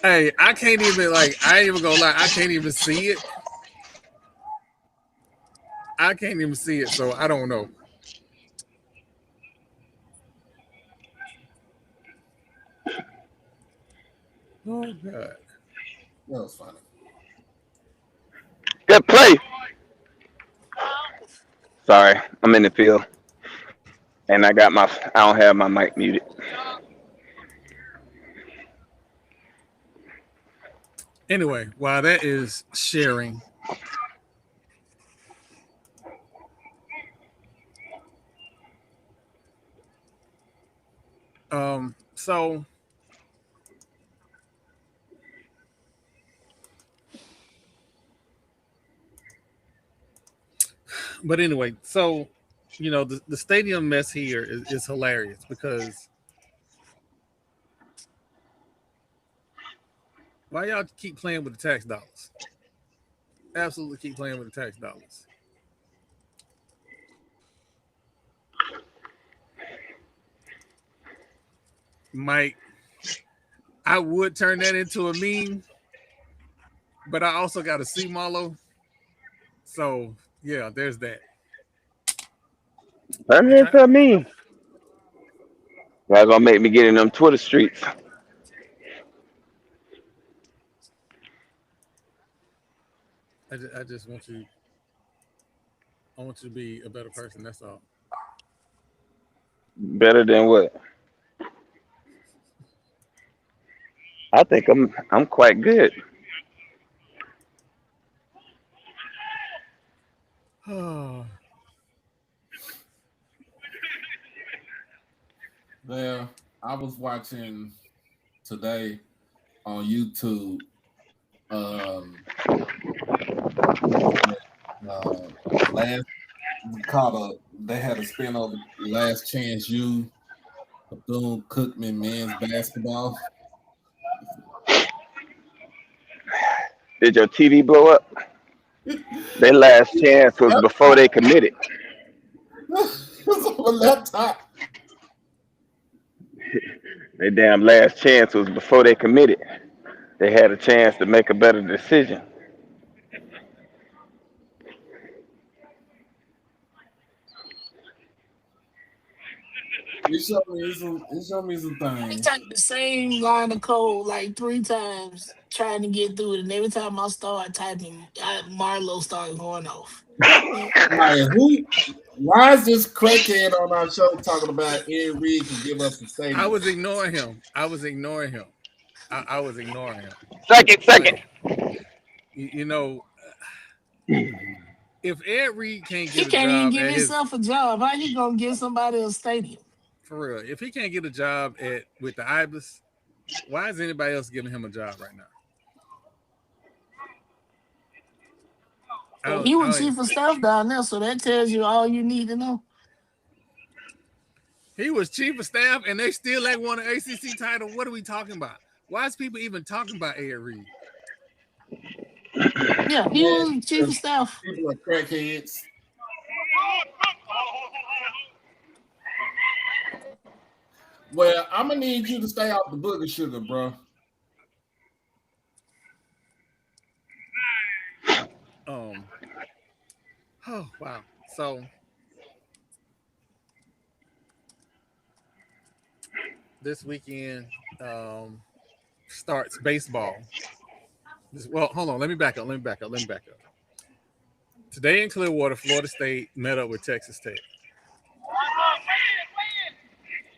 Hey, I can't even I ain't even gonna lie, I can't even see it. So I don't know. Oh God. That was funny. Good play. Sorry, I'm in the field. And I don't have my mic muted. Anyway, while that is sharing, So but anyway, so the stadium mess here is hilarious because why y'all keep playing with the tax dollars? Absolutely keep playing with the tax dollars. Mike, I would turn that into a meme, but I also got to see Marlo. So yeah, there's that. Turn it into me. That's gonna make me get in them Twitter streets. I just want you. I want you to be a better person. That's all. Better than what? I think I'm quite good. Oh, Well, I was watching today on YouTube. Last they had a spin of Last Chance U, Bethune Cookman men's basketball. Did your TV blow up? Their last chance was before they committed. It was on the laptop. Their damn last chance was before they committed. They had a chance to make a better decision. It showed me some I things. typed the same line of code like 3 times trying to get through it, and every time I start typing, Marlo started going off. Like who? Why is this crackhead on our show talking about Ed Reed can give us the stadium? I was ignoring him. I was ignoring him. Second. You know, if Ed Reed can't He get a can't even job give at his himself a job. How he gonna give somebody a stadium? for real, if he can't get a job with the Ibis, why is anybody else giving him a job right now? He was chief of staff down there, so that tells you all you need to know. He was chief of staff, and they still ain't won an ACC title. What are we talking about? Why is people even talking about Ed Reed? Yeah, he was chief of staff. People are crackheads. Well, I'm gonna need you to stay off the booger sugar, bro. Oh wow. So this weekend starts baseball. Well, hold on. Let me back up. Today in Clearwater, Florida State met up with Texas Tech.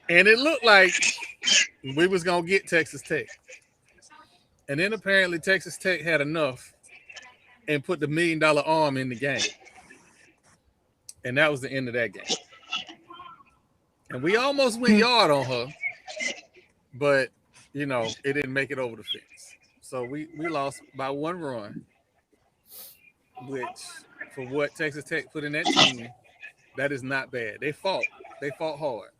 And it looked like we was going to get Texas Tech. And then apparently Texas Tech had enough and put the $1 million arm in the game. And that was the end of that game. And we almost went yard on her, but, it didn't make it over the fence. So we lost by 1 run, which for what Texas Tech put in that team, that is not bad. They fought hard.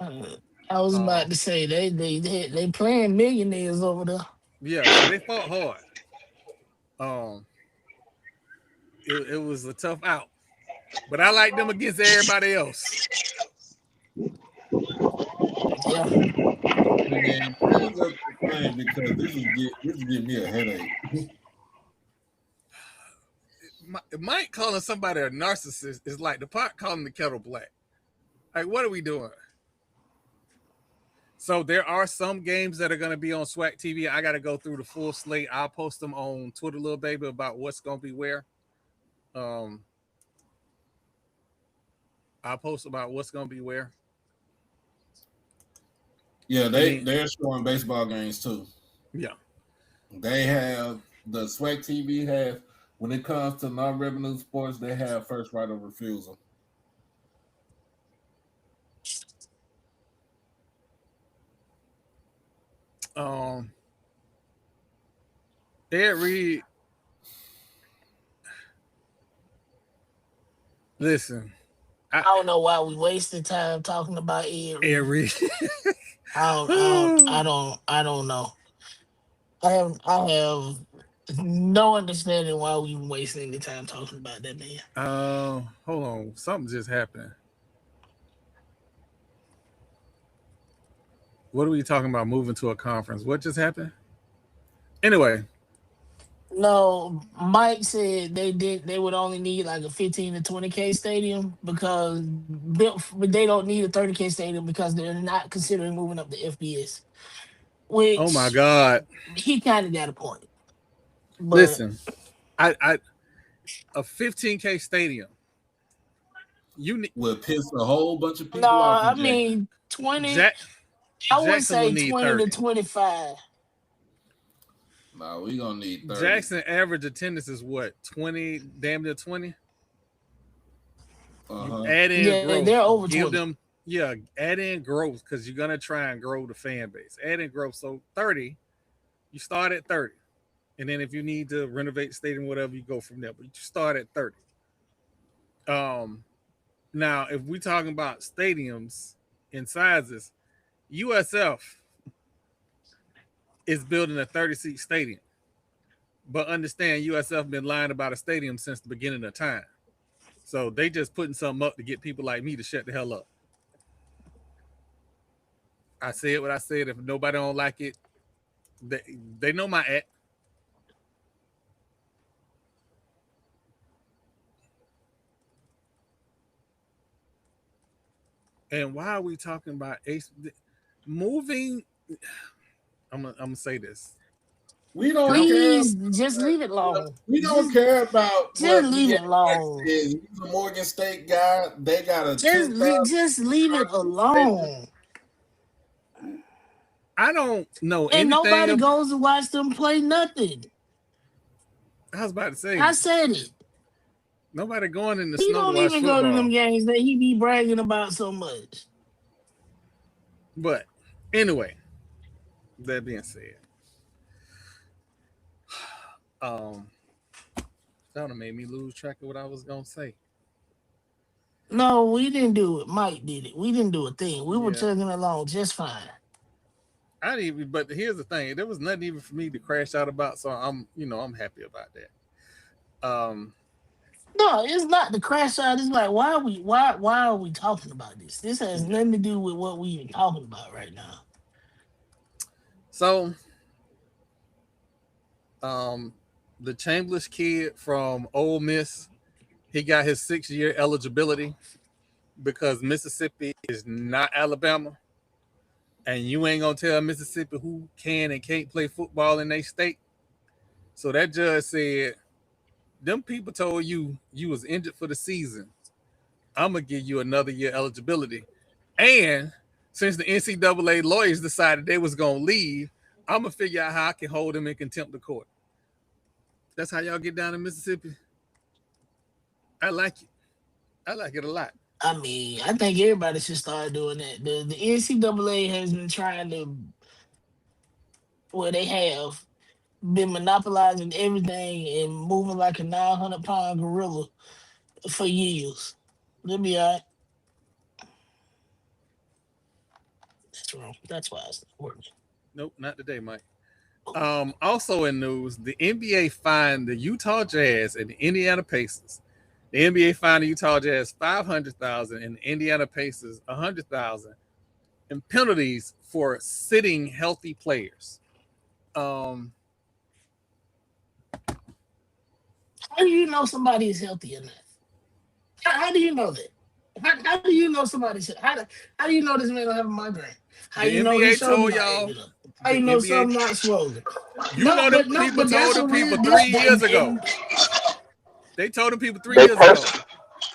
I was about to say they playing millionaires over there. Yeah, so they fought hard. It was a tough out, but I like them against everybody else. Yeah. Man, bring up the thing because this is giving me a headache. Mike calling somebody a narcissist is like the pot calling the kettle black. Like, what are we doing? So there are some games that are going to be on SWAC TV. I got to go through the full slate. I'll post them on Twitter, little baby, about what's going to be where. I'll post about what's going to be where. Yeah, they're showing baseball games too. Yeah. They have the SWAC TV has when it comes to non-revenue sports, they have first right of refusal. Ed Reed. Listen, I don't know why we wasted time talking about Ed Ed Reed. Reed. I don't know. I have no understanding why we wasting any time talking about that man. Hold on. Something just happened. What are we talking about? Moving to a conference. What just happened? Anyway. No, Mike said they would only need like a 15 to 20K stadium because they don't need a 30K stadium because they're not considering moving up the FBS. Which, oh my God, he kind of got a point. But listen, I a 15K stadium. You will piss a whole bunch of people no, off. I mean 20. I would Jackson will say need 20 30. to 25. No, we gonna need 30. Jackson average attendance is what? 20, damn near 20. Add in growth. They're over Give 20. them, add in growth because you're gonna try and grow the fan base. Add in growth. So 30, you start at 30. And then if you need to renovate the stadium, whatever, you go from there. But you start at 30. Now, if we're talking about stadiums in sizes, USF is building a 30-seat stadium. But understand, USF been lying about a stadium since the beginning of time. So they just putting something up to get people like me to shut the hell up. I said what I said. If nobody don't like it, they know my act. And why are we talking about moving? I'm gonna say this. We don't Please care. just leave it alone. We don't care about just leave it alone. He's a Morgan State guy. They got a just leave it alone. I don't know and anything. Nobody goes to watch them play nothing. I was about to say. I said it. Nobody going in the he snow don't to watch even football. go to them games that he be bragging about so much. But anyway, that being said, that made me lose track of what I was gonna say. No, we didn't do it. Mike did it. We didn't do a thing. We were chugging along just fine. I didn't even. But here's the thing: there was nothing even for me to crash out about. So I'm happy about that. No, it's not the crash out. It's like why are we talking about this? This has nothing to do with what we even talking about right now. So, the Chambliss kid from Ole Miss, he got his 6-year eligibility because Mississippi is not Alabama, and you ain't gonna tell Mississippi who can and can't play football in their state. So that judge said, them people told you was injured for the season. I'm going to give you another year eligibility. And since the NCAA lawyers decided they was going to leave, I'm going to figure out how I can hold them in contempt of court. That's how y'all get down in Mississippi. I like it. I like it a lot. I mean, I think everybody should start doing that. The NCAA has been trying to, they have been monopolizing everything and moving like a 900-pound gorilla for years. They'll be all right. That's wrong. That's why it's not working. Nope, not today, Mike. Also in news, the NBA fined the Utah Jazz and the Indiana Pacers. The NBA fined the Utah Jazz $500,000 and the Indiana Pacers $100,000 in penalties for sitting healthy players. How do you know somebody is healthy enough? How do you know that? How do you know somebody's how do you know this man don't have a migraine? How the you know NBA his told shoulder y'all? How you know something not swollen? Know that people told them people 3 years ago. They told them people 3 years ago.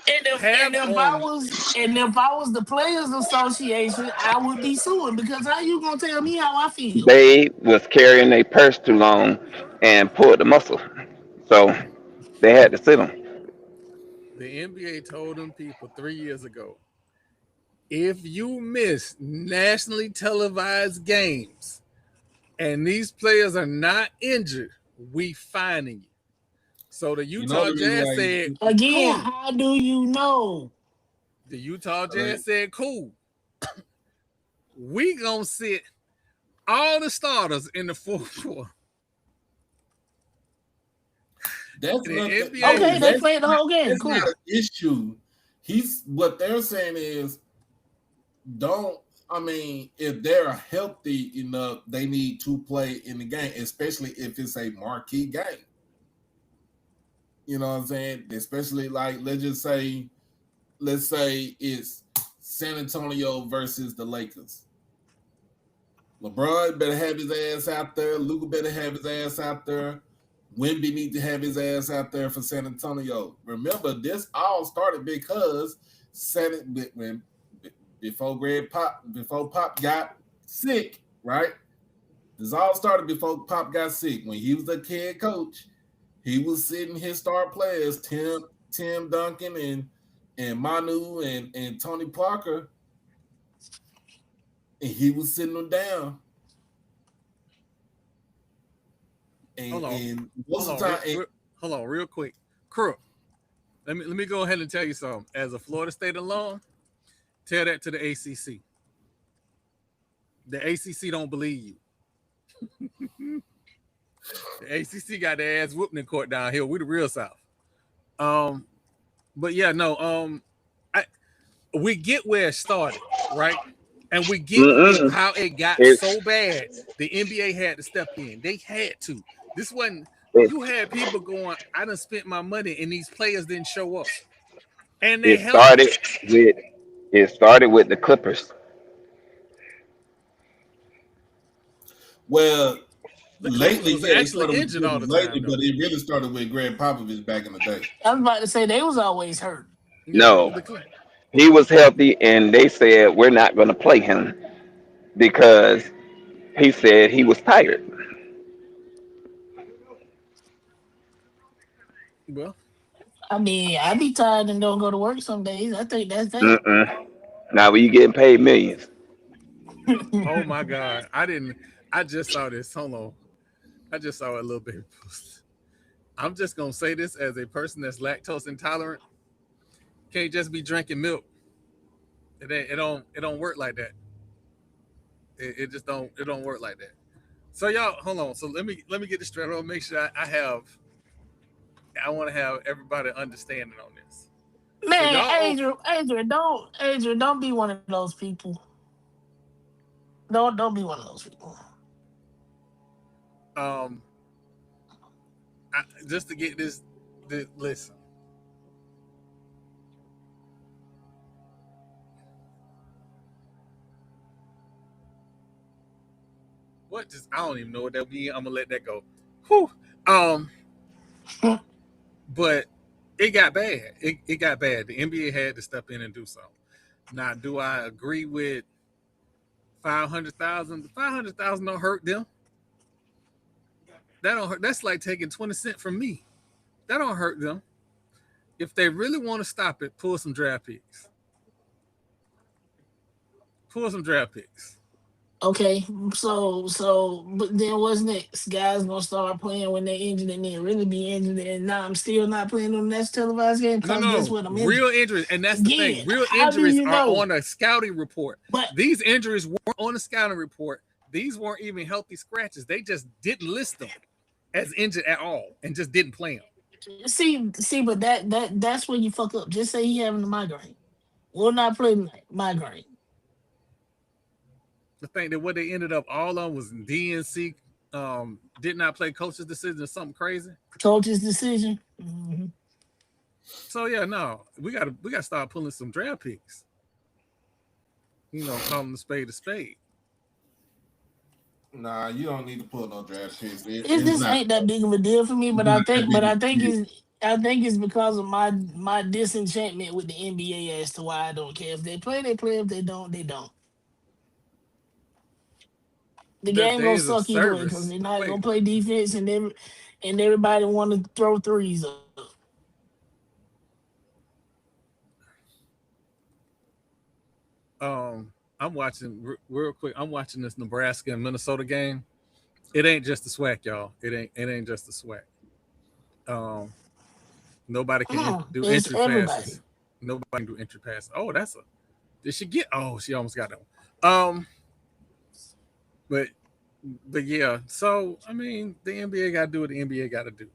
And if I was the Players Association, I would be suing because how you gonna tell me how I feel? They was carrying their purse too long and pulled the muscle, so they had to sit them. The NBA told them people 3 years ago, if you miss nationally televised games and these players are not injured, we fining you. So the Utah Jazz said, again, cool. how do you know? The Utah Jazz said, cool. We gonna sit all the starters in the fourth quarter. That's The not NBA Okay, they played the whole game. That's Cool. not an issue. What they're saying is, if they're healthy enough, they need to play in the game, especially if it's a marquee game. You know what I'm saying? Especially like let's say it's San Antonio versus the Lakers. LeBron better have his ass out there. Luka better have his ass out there. Wemby need to have his ass out there for San Antonio. Remember, this all started because before Pop got sick, right? This all started before Pop got sick. When he was a head coach, he was sitting his star players, Tim Duncan and Manu and Tony Parker, and he was sitting them down. Hold on, real quick. Crook. Let me go ahead and tell you something. As a Florida State alum, tell that to the ACC. The ACC don't believe you. The ACC got their ass whooping in court down here. We the real South. But yeah, no. We get where it started, right? And we get how it got so bad. The NBA had to step in. They had to. This wasn't. You had people going, I done spent my money, and these players didn't show up. And they It started with the Clippers. Well, the lately was actually injured all the time. But it really started with Greg Popovich back in the day. I was about to say they was always hurt. No, he was healthy, and they said we're not going to play him because he said he was tired. Well, I mean, I be tired and don't go to work some days. I think that's that. Now, when you getting paid millions. Oh my God. I just saw this. Hold on. I just saw a little bit. I'm just gonna say this as a person that's lactose intolerant. Can't just be drinking milk. It don't work like that. It just don't work like that. So y'all, hold on. So let me get this straight. I want to make sure I want to have everybody understanding on this. Man, so Adrian, don't be one of those people. Don't be one of those people. Just to get this listen. What just I don't even know what that means. I'm gonna let that go. Whew. But it got bad. It got bad. The NBA had to step in and do something. Now, do I agree with 500,000? 500,000 don't hurt them. That don't hurt. That's like taking 20 cents from me. That don't hurt them. If they really want to stop it, pull some draft picks. Pull some draft picks. Okay, so but then what's next? Guys gonna start playing when they're injured and then really be injured, and now I'm still not playing on the next televised game because guess what? I'm real injuries, and that's the thing. Real injuries are on a scouting report. But these injuries weren't on a scouting report. These weren't even healthy scratches. They just didn't list them as injured at all and just didn't play them. See, but that's where you fuck up. Just say he having a migraine. Will not play migraine. The thing that what they ended up all on was DNC did not play coach's decision or something crazy. Coach's decision. Mm-hmm. So yeah, no, we gotta start pulling some draft picks. You know, calling the spade a spade. Nah, you don't need to pull no draft picks. It just ain't that big of a deal for me. But I think it's because of my disenchantment with the NBA as to why I don't care. If they play, they play. If they don't, they don't. The game gonna suck either way because they're not gonna play defense and everybody want to throw threes up. I'm watching real quick. I'm watching this Nebraska and Minnesota game. It ain't just the SWAC, y'all. It ain't just the SWAC. Nobody can do it's entry everybody. passes. Nobody can do entry passes. Oh, that's a. Did she get? Oh, she almost got that one. But yeah. So I mean, the NBA got to do what the NBA got to do.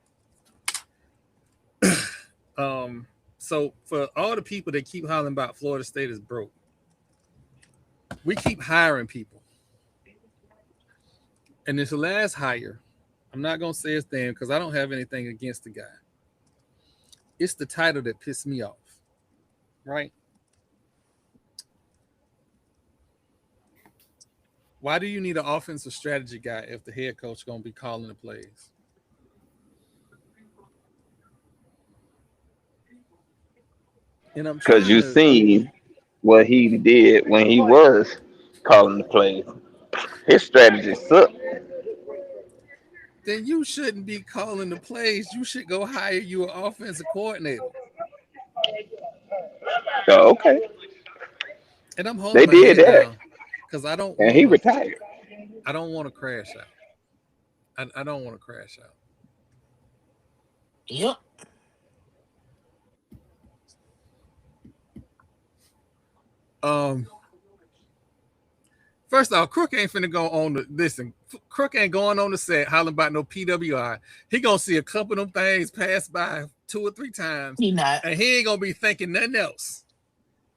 So for all the people that keep hollering about Florida State is broke, we keep hiring people. And this last hire, I'm not gonna say his name because I don't have anything against the guy. It's the title that pissed me off, right? Why do you need an offensive strategy guy if the head coach gonna be calling the plays? And I'm Because you seen what he did when he was calling the plays. His strategy sucked. Then you shouldn't be calling the plays. You should go hire you an offensive coordinator. So, okay. And I'm holding They my did head that. down because I don't And he retired. I don't want to crash out. I don't want to crash out. Yep. First off, Crook ain't finna go on the listen. Crook ain't going on the set hollering about no PWI. He gonna see a couple of them things pass by 2 or 3 times, He not. and he ain't gonna be thinking nothing else.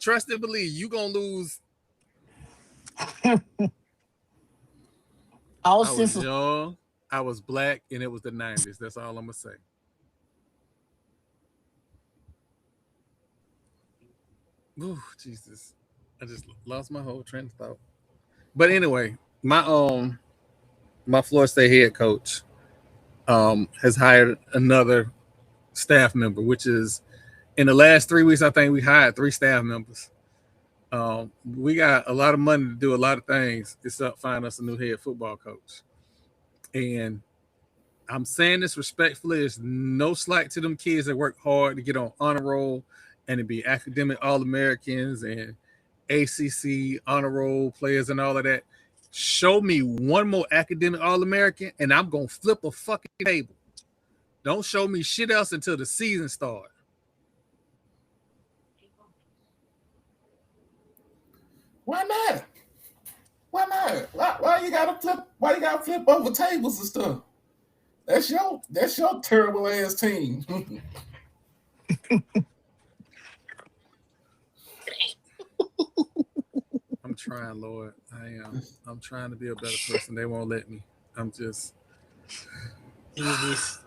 Trust and believe, you gonna lose. I was young, I was black, and it was the 90s. That's all I'm gonna say. Ooh, Jesus. I just lost my whole train of thought. But anyway, my Florida State head coach has hired another staff member, which is in the last 3 weeks, I think we hired 3 staff members. We got a lot of money to do a lot of things except find us a new head football coach. And I'm saying this respectfully. There's no slight to them kids that work hard to get on honor roll and to be academic All-Americans and ACC honor roll players and all of that. Show me one more academic All-American and I'm going to flip a fucking table. Don't show me shit else until the season starts. Why not? Why not? Why you gotta flip? Why you gotta flip over tables and stuff? That's your terrible ass team. I'm trying, Lord. I am. I'm trying to be a better person. They won't let me. I'm just. Niggas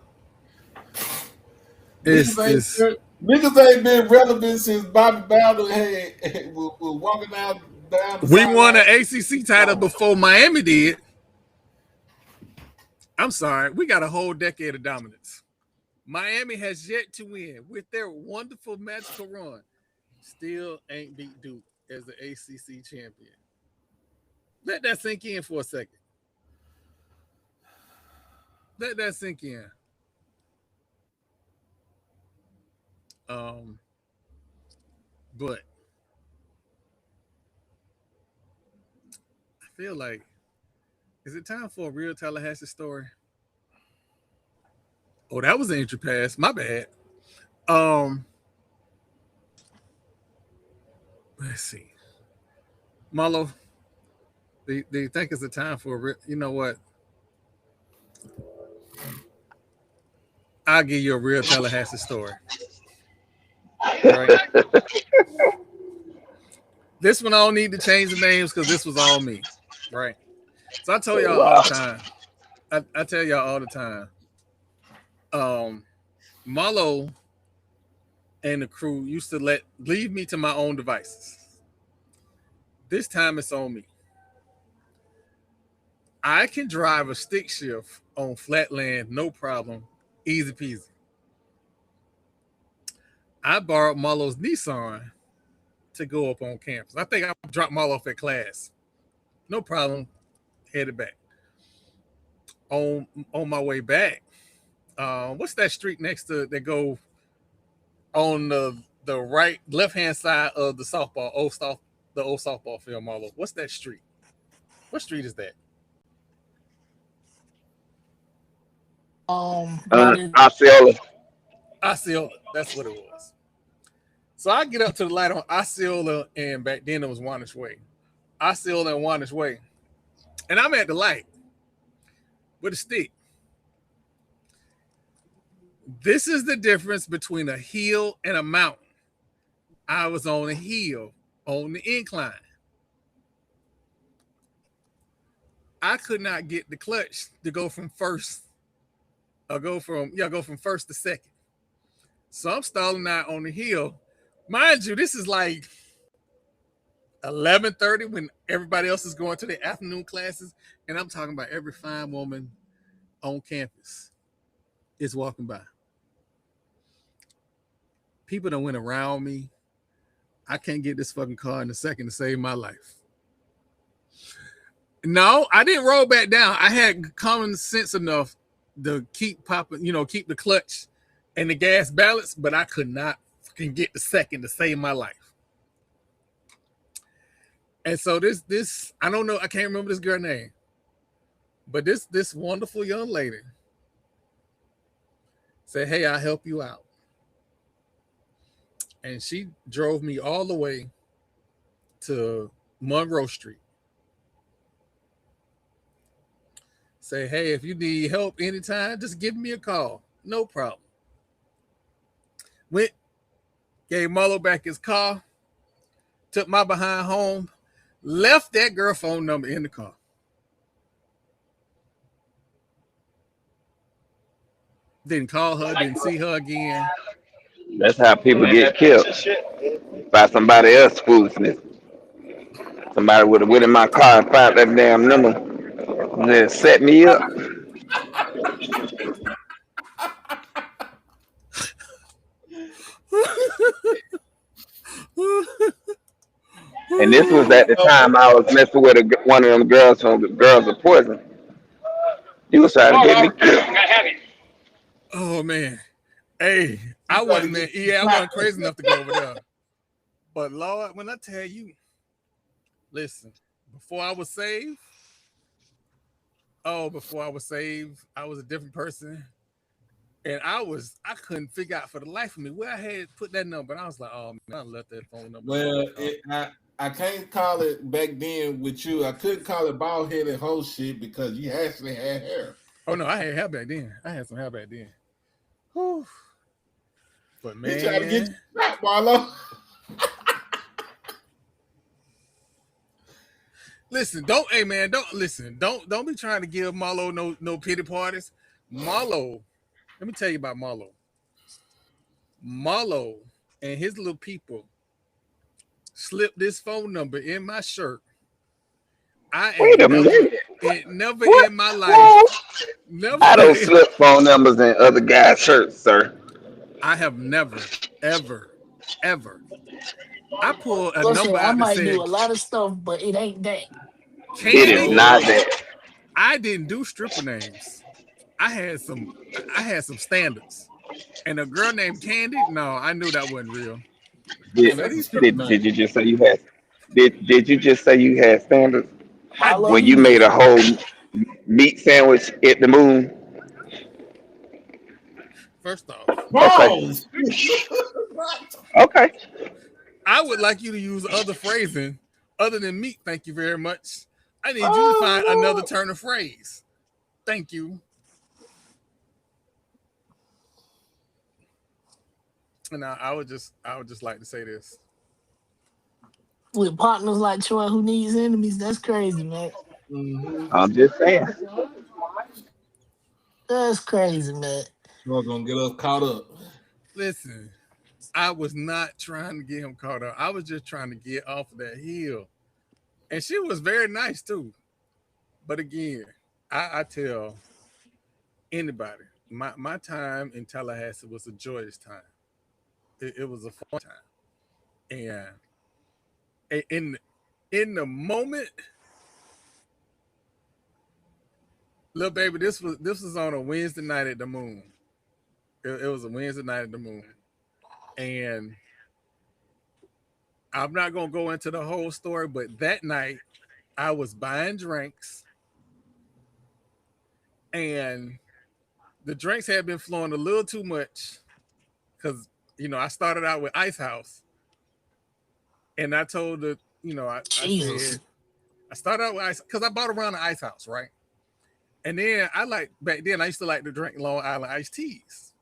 ain't been relevant since Bobby Bowden was walking down the We won an ACC title before Miami did. I'm sorry. We got a whole decade of dominance. Miami has yet to win with their wonderful magical run. Still ain't beat Duke as the ACC champion. Let that sink in for a second. Let that sink in. But I feel like, is it time for a real Tallahassee story? Oh, that was an entry pass. My bad. Let's see. Marlo, do you think it's a time for a real, you know what? I'll give you a real Tallahassee story. Right? This one I don't need to change the names because this was all me. Right? So I tell y'all all the time. I tell y'all all the time. Marlo and the crew used to leave me to my own devices. This time it's on me. I can drive a stick shift on flat land, no problem, easy peasy. I borrowed Marlo's Nissan to go up on campus. I think I dropped Marlo off at class. No problem, headed back. On my way back, what's that street next to that go on the right left hand side of the old softball field, Marlo? What's that street? What street is that? Osceola. Osceola. That's what it was. So I get up to the light on Osceola, and back then it was Wannish Way. Osceola and Wannish Way. And I'm at the light with a stick. This is the difference between a hill and a mountain. I was on a hill, on the incline. I could not get the clutch to go from first, or go from first to second. So I'm stalling out on the hill. Mind you, this is like 11:30 when everybody else is going to their afternoon classes, and I'm talking about every fine woman on campus is walking by. People that went around me. I can't get this fucking car in a second to save my life. No, I didn't roll back down. I had common sense enough to keep popping, keep the clutch and the gas balanced, but I could not fucking get the second to save my life. And so this, I don't know, I can't remember this girl's name, but this wonderful young lady said, "Hey, I'll help you out." And she drove me all the way to Monroe Street. Say, "Hey, if you need help anytime, just give me a call. No problem." Went, gave Marlo back his car, took my behind home, left that girl phone number in the car. Didn't call her, didn't see her again. That's how people get killed by somebody else's foolishness. Somebody would have went in my car and found that damn number and then set me up. And this was at the time I was messing with one of them girls from the Girls of Poison. He was trying to get me killed. Oh man. Hey, I wasn't crazy enough to go over there. But Lord, when I tell you, listen, before I was saved, I was a different person. And I couldn't figure out for the life of me where I had put that number. And I was like, oh man, I left that phone number. Well, I can't call it back then with you. I couldn't call it bald headed whole shit because you actually had hair. Oh no, I had hair back then. I had some hair back then. Whew. But man, he tried to get you back, Marlo. Listen, don't be trying to give Marlo no pity parties. Marlo, let me tell you about Marlo. Marlo and his little people slipped this phone number in my shirt. Wait a minute. Never what? In my life. I don't slip phone numbers in other guys' shirts, sir. I have never, ever. I pulled a Listen, number out I might that said, do a lot of stuff, but it ain't that. It is not that. I didn't do stripper names. I had some standards. And a girl named Candy, no, I knew that wasn't real. Did you just say you had? Did you just say you had standards? When you made a whole meat sandwich at the moon? First off, okay. I would like you to use other phrasing other than meat. Thank you very much. I need you to find another turn of phrase. Thank you. And I would just like to say this. With partners like Troy who needs enemies, that's crazy, man. Mm-hmm. I'm just saying. That's crazy, man. You're gonna get us caught up. Listen, I was not trying to get him caught up. I was just trying to get off of that hill. And she was very nice too. But again, I tell anybody, my time in Tallahassee was a joyous time. It was a fun time. And in the moment, little baby, this was on a Wednesday night at the Moon. It was a Wednesday night at the Moon. And I'm not going to go into the whole story, but that night I was buying drinks and the drinks had been flowing a little too much because I started out with Ice House, and I told the I said I started out with ice because I bought around the Ice House, right? And then back then I used to like to drink Long Island iced teas.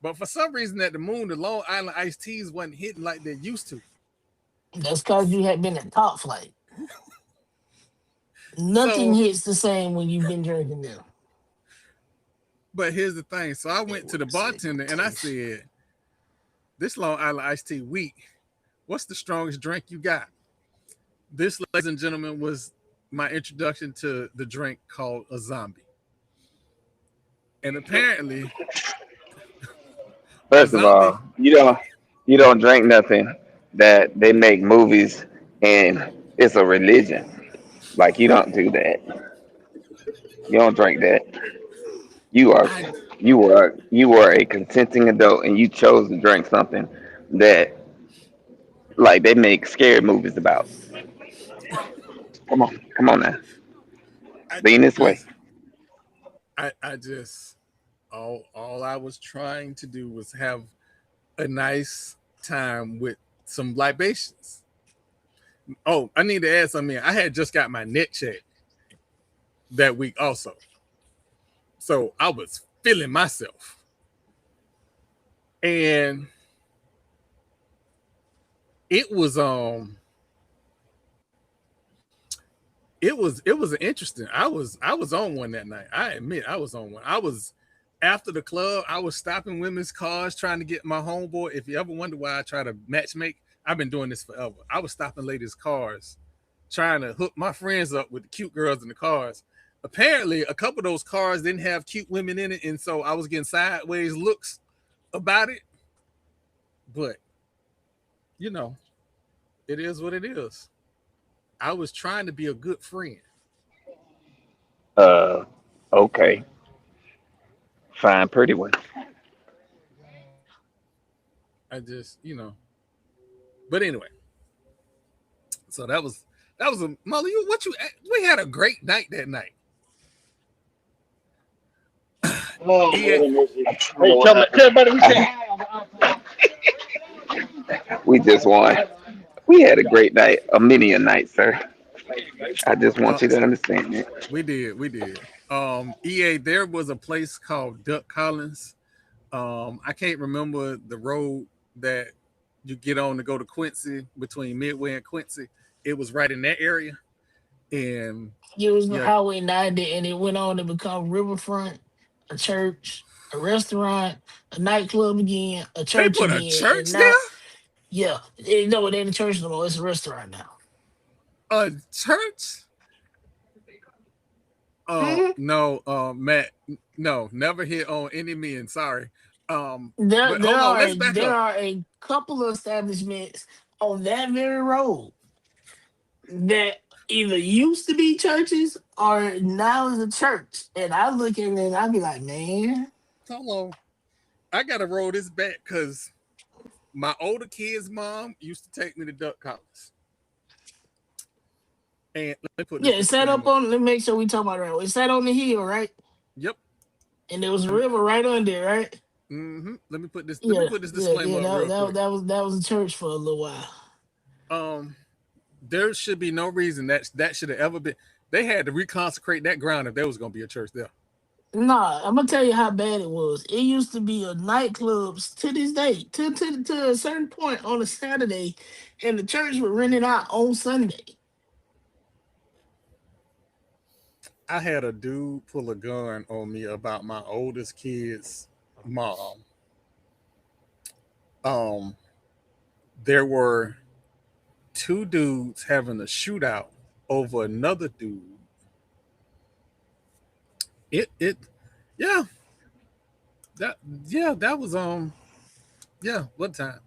But for some reason at the Moon, the Long Island iced teas wasn't hitting like they used to. That's because you had been in top flight. Nothing hits the same when you've been drinking them. But here's the thing. So I went to the bartender and I said, this Long Island iced tea weak. What's the strongest drink you got? This, ladies and gentlemen, was my introduction to the drink called a zombie. And apparently, first of all, you don't drink nothing that they make movies and it's a religion. Like, you don't do that. You don't drink that. You were a consenting adult and you chose to drink something that like they make scary movies about. Come on now. Lean this way. I just all I was trying to do was have a nice time with some libations. Oh, I need to add something. I had just got my net check that week also. So I was feeling myself. And it was interesting. I was on one that night. I admit I was on one. I was after the club, I was stopping women's cars trying to get my homeboy. If you ever wonder why I try to match make, I've been doing this forever. I was stopping ladies' cars trying to hook my friends up with the cute girls in the cars. Apparently, a couple of those cars didn't have cute women in it, and so I was getting sideways looks about it. But, it is what it is. I was trying to be a good friend. Okay. Fine, pretty one. I just, But anyway. So that was a Molly. We had a great night that night. Oh, we just won. We had a great night, a night, sir. I just want you to understand it. We did. EA, there was a place called Duck Collins. I can't remember the road that you get on to go to Quincy between Midway and Quincy. It was right in that area. And it was Highway 90, and it went on to become Riverfront, a church, a restaurant, a nightclub again, a church they put again. A church now? Yeah. No, it ain't a church no more. It's a restaurant now. A church? No, Matt. No, never hit on any men. Sorry. There are a couple of establishments on that very road that either used to be churches or now is a church. And I look at it and I be like, man. Hold on. I gotta roll this back because my older kid's mom used to take me to Duck Collins. And let me put it's set up on. Let me make sure we talk about it right. It's set on the hill, right? Yep. And there was a river right under it, right? Mm-hmm. Let me put this disclaimer up. That was a church for a little while. There should be no reason that should have ever been. They had to reconsecrate that ground if there was going to be a church there. Nah, I'm gonna tell you how bad it was. It used to be a nightclubs to this day, to a certain point on a Saturday, and the church would rent it out on Sunday. I had a dude pull a gun on me about my oldest kid's mom. There were two dudes having a shootout over another dude. That was what time?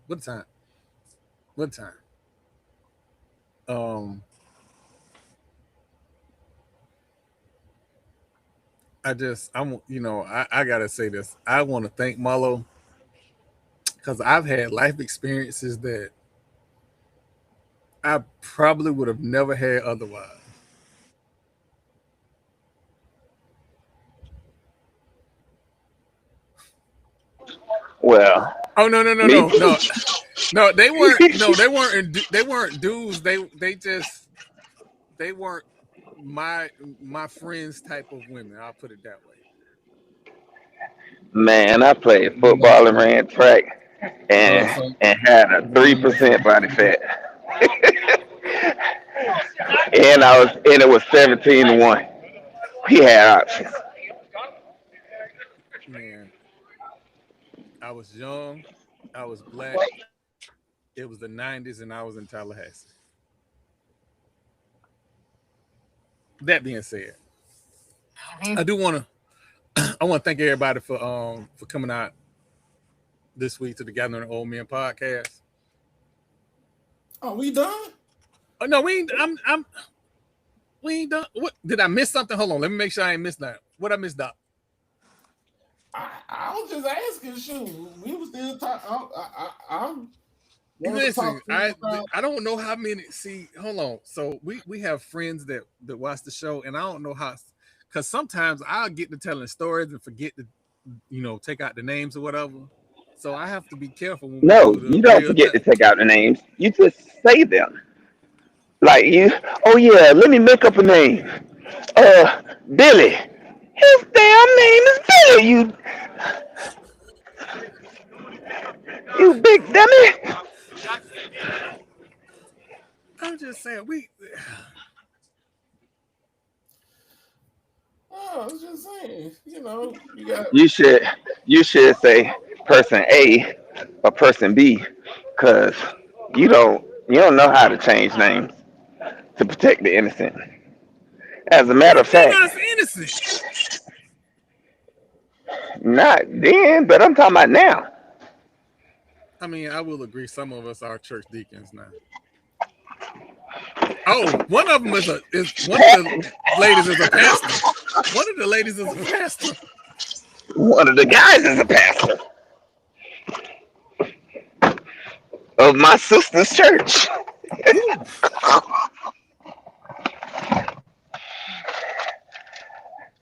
I gotta say this. I want to thank Marlo because I've had life experiences that I probably would have never had otherwise. Well, Oh no. me. No, they weren't. No, they weren't. They weren't dudes. They weren't my friends type of women. I'll put it that way. Man, I played football and ran track So, and so, and had a 3% body fat. And it was 17-1. He had options. Man, I was young. I was black. It was the '90s, and I was in Tallahassee. That being said, I do want to. I want to thank everybody for coming out this week to the Gathering of Old Men podcast. are we done? Oh no, we ain't. We ain't done. What did I miss something? Hold on, let me make sure I ain't missed that. What I missed, Doc? I was just asking. Shoot, we was still talking. Listen, I don't know how many. See, hold on. So we have friends that watch the show, and I don't know how, because sometimes I'll get to telling stories and forget to, take out the names or whatever. So I have to be careful when we No, do you the don't real forget to time. take out the names. You just say them. Like you. Oh yeah, let me make up a name. Billy. His damn name is Billy. You big dummy. I'm just saying I was just saying. You got. You should say person A or person B, because you don't know how to change names to protect the innocent. As a matter what of you mean fact, I was innocent? not then, but I'm talking about now. I mean, I will agree. Some of us are church deacons now. Oh, one of them is one of the ladies is a pastor. One of the ladies is a pastor. One of the guys is a pastor of my sister's church. Ooh.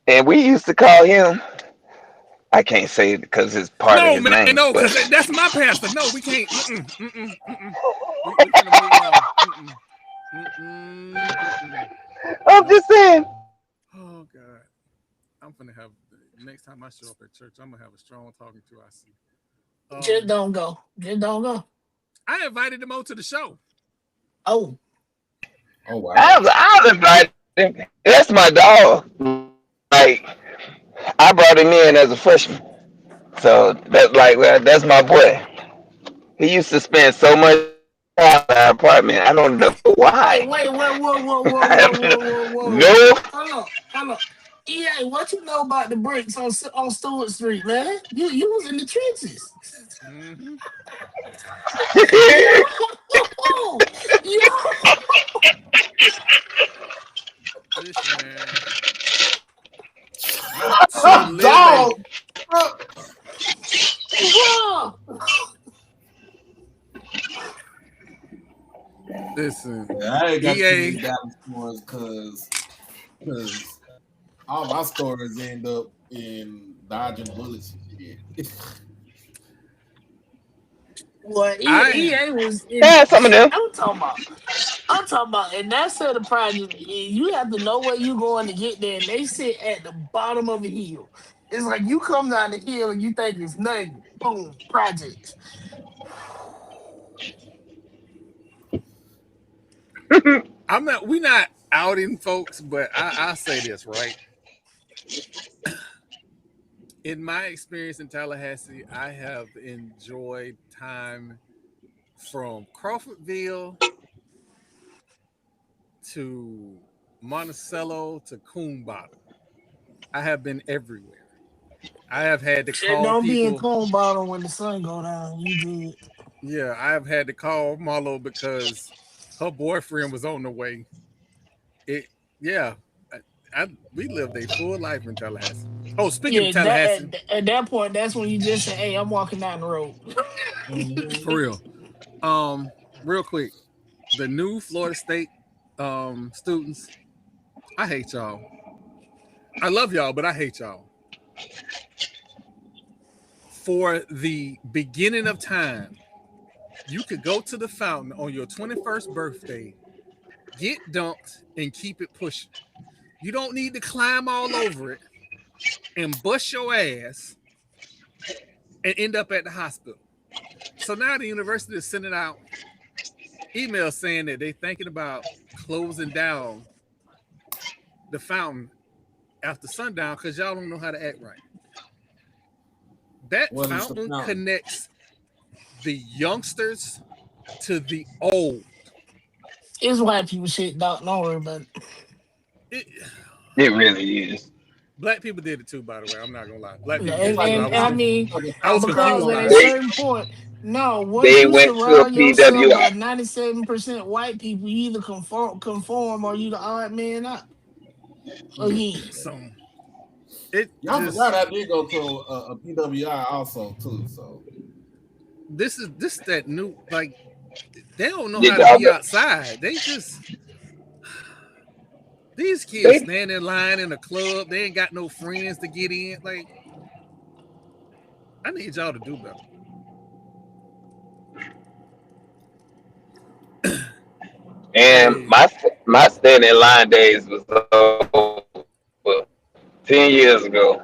And we used to call him, I can't say it because it's part of No, his man, name, no, but because that's my pastor. No, we can't. We finna move on. I'm Nope. just saying. Oh God, I'm gonna have next time I show up at church, I'm gonna have a strong talking to. I see. Just don't go. Just don't go. I invited them over to the show. Oh. Oh wow. I was invited him. That's my dog. Like, I brought him in as a freshman. So that's my boy. He used to spend so much time in our apartment. I don't know Wait, why. wait, wait, whoa, whoa, whoa, I whoa, have whoa, whoa, whoa. no. Hold on, hold on. EA, what you know about the bricks on Stewart Street, man? You was in the trenches. Mm-hmm. Yo, yo. Listen, man. To live a Dog. Bro. listen, Yeah, I ain't got too many EA. Dallas stories because all my stories end up in dodging bullets and shit. Well, I EA was in. Yeah, some of them. I'm talking about, and that's the project. You have to know where you going to get there, and they sit at the bottom of the hill. It's like you come down the hill and you think it's nothing. Boom, projects. I'm not. We not outing folks, but I say this right. In my experience in Tallahassee, I have enjoyed time from Crawfordville to Monticello to Coon Bottom. I have been everywhere. I have had to Shit, call don't be in people. corn bottom when the sun go down. You good? Yeah, I have had to call Marlo because her boyfriend was on the way. It, yeah, we lived a full life in Tallahassee. Oh, speaking of Yeah, that Tallahassee, at that point, that's when you just say, "Hey, I'm walking down the road." for real. Um, real quick, the new Florida State students, I hate y'all. I love y'all, but I hate y'all. for the beginning of time, you could go to the fountain on your 21st birthday, get dunked, and keep it pushing. You don't need to climb all over it and bust your ass and end up at the hospital. So now the university is sending out emails saying that they're thinking about closing down the fountain after sundown because y'all don't know how to act right. That fountain connects the youngsters to the old. It's white people shit, dog. Don't worry about it. It really is. Black people did it too, by the way. I'm not gonna lie. Black people and I mean, I was because at a certain point, once they you went surround to a yourself PWI. by 97% white people, you either conform or you the odd man out. Again. So y'all forgot I did go to a PWI also too. So this that new, like, they don't know how to be outside. They just these kids stand in line in a club. They ain't got no friends to get in. Like, I need y'all to do better. And my standing in line days was over 10 years ago.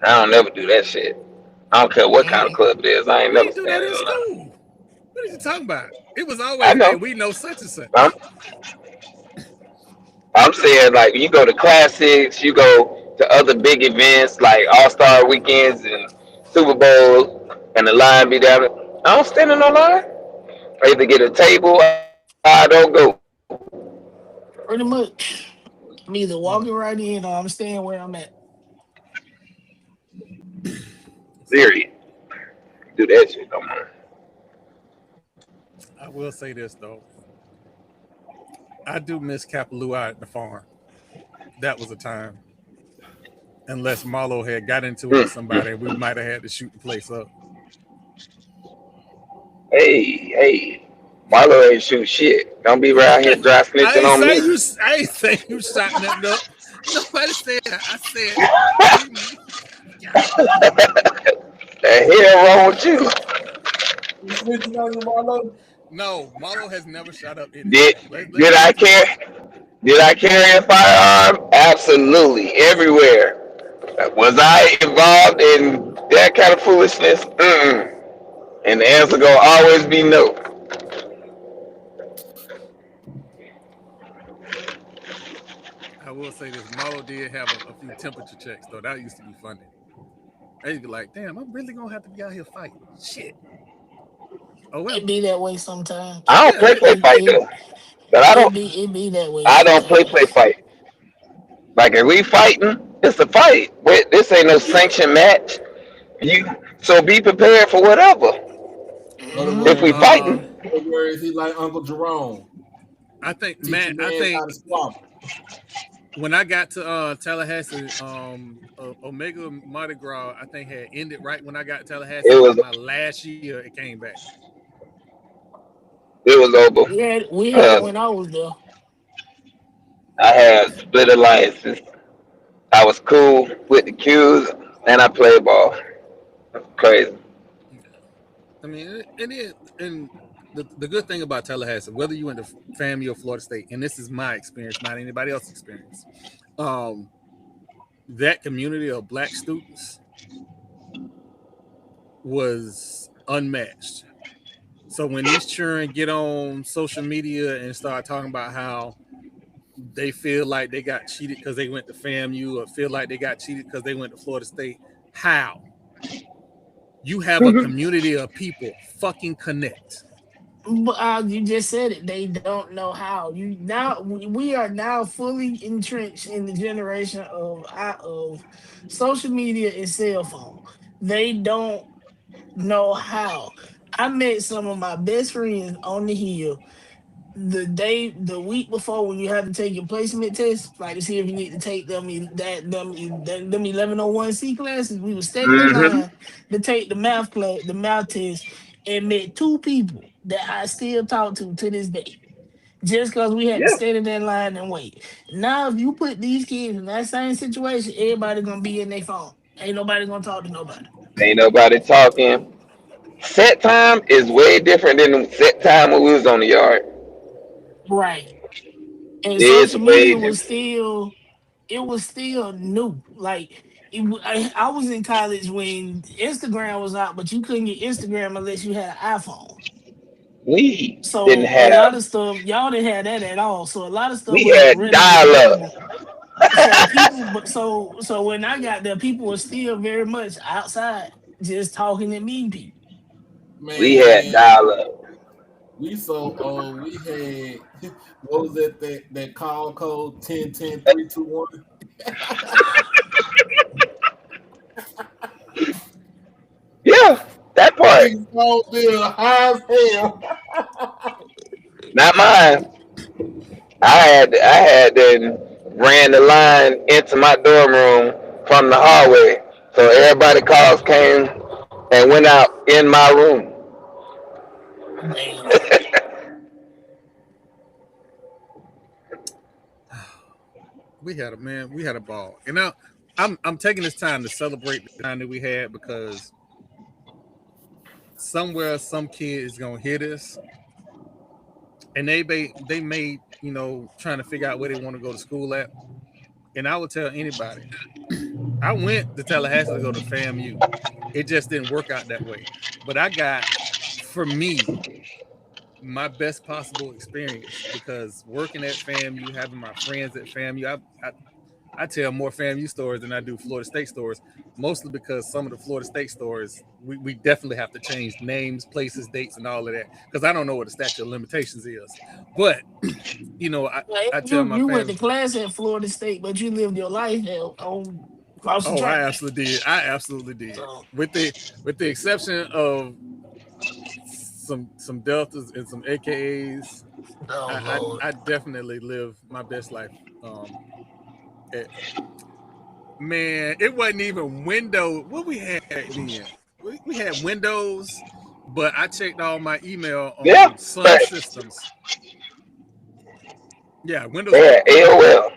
I don't never do that shit. I don't care what kind of club it is. I ain't never do that in school. What are you talking about? It was always, hey, we know such and such. I'm saying, like, you go to classics, you go to other big events like All-Star weekends and Super Bowl, and the line be down. I don't stand in no line. I either get a table or I don't go. Pretty much. I'm either walking right in or I'm staying where I'm at. Serious. Do that shit no more. I will say this, though. I do miss Kapalua at the farm. That was a time. Unless Marlo had got into it with somebody, we might have had to shoot the place up. Hey. Marlo ain't shoot shit. Don't be around here dry snitching on me. I ain't saying you shot nothing up. Nobody said that. I said, the hell wrong with you? You snitching on your Marlo? No, Marlo has never shot up anything. Did I carry a firearm? Absolutely, everywhere. Was I involved in that kind of foolishness? And the answer gonna always be no. I will say this: Marlo did have a few temperature checks, though. That used to be funny. I used to be like, "Damn, I'm really gonna have to be out here fighting." Shit. Oh well. It be that way sometimes. I don't play fight though. But I don't. It be that way. I don't play fight. Like, if we fighting, it's a fight. This ain't no sanctioned match. So be prepared for whatever. If we fighting, where is he like Uncle Jerome? I think, man. I think when I got to Tallahassee, Omega Mardi Gras, I think had ended right when I got to Tallahassee. It was my last year. It came back. It was over. We had when I was there. I had split alliances. I was cool with the Qs, and I played ball. That's crazy. I mean, and the good thing about Tallahassee, whether you went to FAMU or Florida State, and this is my experience, not anybody else's experience, that community of Black students was unmatched. So when these children get on social media and start talking about how they feel like they got cheated because they went to FAMU or feel like they got cheated because they went to Florida State, how? You have a community of people. Fucking connect. But you just said it. They don't know how. We are now fully entrenched in the generation of social media and cell phone. They don't know how. I met some of my best friends on the hill the week before when you have to take your placement test, like to see if you need to take them 1101C classes. We were standing in line to take the math test, and met two people that I still talk to this day. Just because we had to stand in that line and wait. Now, if you put these kids in that same situation, everybody's gonna be in their phone. Ain't nobody gonna talk to nobody. Ain't nobody talking. Set time is way different than set time when we was on the yard. Right. And It's social way media different. was still new. Like I was in college when Instagram was out, but you couldn't get Instagram unless you had an iPhone. We didn't So a lot have. of stuff y'all didn't have that at all. So a lot of stuff We wasn't had readily dial available. up. So people, but so when I got there, people were still very much outside, just talking and meeting people. We had Man, dial up. we so old. We had what was that call code 10 10 3 2 1. Yeah, that part. Niggas phone bill high as hell. Not mine. I had then ran the line into my dorm room from the hallway. So everybody calls came and went out in my room. Damn. We had a ball. And now I'm taking this time to celebrate the time that we had because somewhere some kid is gonna hear this and they may, trying to figure out where they want to go to school at. And I would tell anybody, I went to Tallahassee to go to FAMU. It just didn't work out that way. But I got, for me, my best possible experience because working at FAMU, having my friends at FAMU, I tell more FAMU stories than I do Florida State stories, mostly because some of the Florida State stories, we definitely have to change names, places, dates, and all of that because I don't know what the statute of limitations is. But, I tell my You went to family, class at Florida State, but you lived your life on across the oh, I track. absolutely did. I absolutely did. So, With the exception of some deltas and some AKAs, oh I, Lord. I, I definitely live my best life. At, Man, it wasn't even Windows. What we had then? We had Windows, but I checked all my email Yeah, on Sun but Systems. Yeah, Windows they had 8. AOL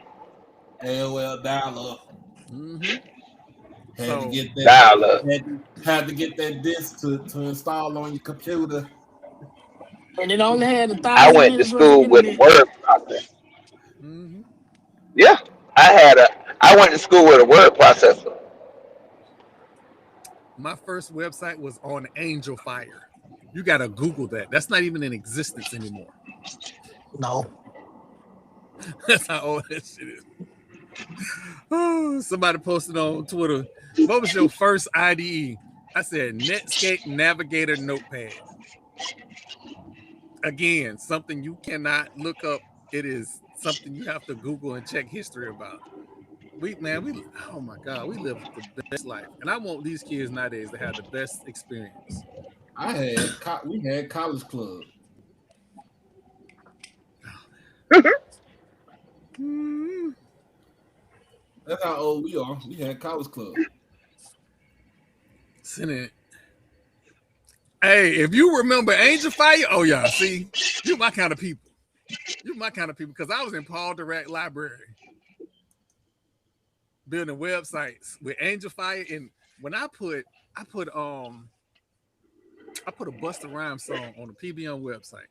AOL dial up. Mm-hmm. Had to So get that. dial up. Had to get that disk to install on your computer. And it only had a I thousand went to minutes worth of school with a internet. word processor. mhm. Yeah, I went to school with a word processor. My first website was on Angel Fire. You gotta Google that. That's not even in existence anymore. No. That's how old that shit is. Oh, somebody posted on Twitter. What was your first IDE? I said Netscape Navigator Notepad. Again, something you cannot look up. It is something you have to Google and check history about. Oh my God, we live the best life, and I want these kids nowadays to have the best experience. We had college club. Mm-hmm. That's how old we are. We had college club. Sending. Hey, if you remember Angel Fire, oh yeah, see, you're my kind of people. You're my kind of people because I was in Paul Direct Library building websites with Angel Fire, and when I put a Busta Rhymes song on the PBM website,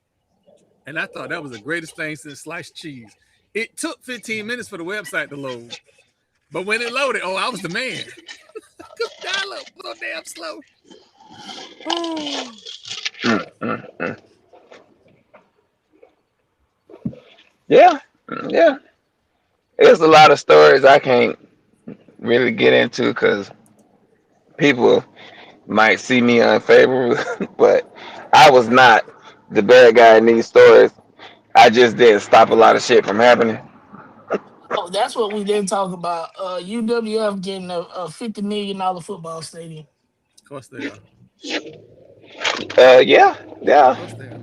and I thought that was the greatest thing since sliced cheese. It took 15 minutes for the website to load, but when it loaded, oh, I was the man. Cause dial-up was so damn slow. Oh. Yeah, yeah. There's a lot of stories I can't really get into because people might see me unfavorable, but I was not the bad guy in these stories. I just didn't stop a lot of shit from happening. Oh, that's what we didn't talk about. UWF getting a $50 million football stadium. Of course they are. Yeah, Of yeah. course they are.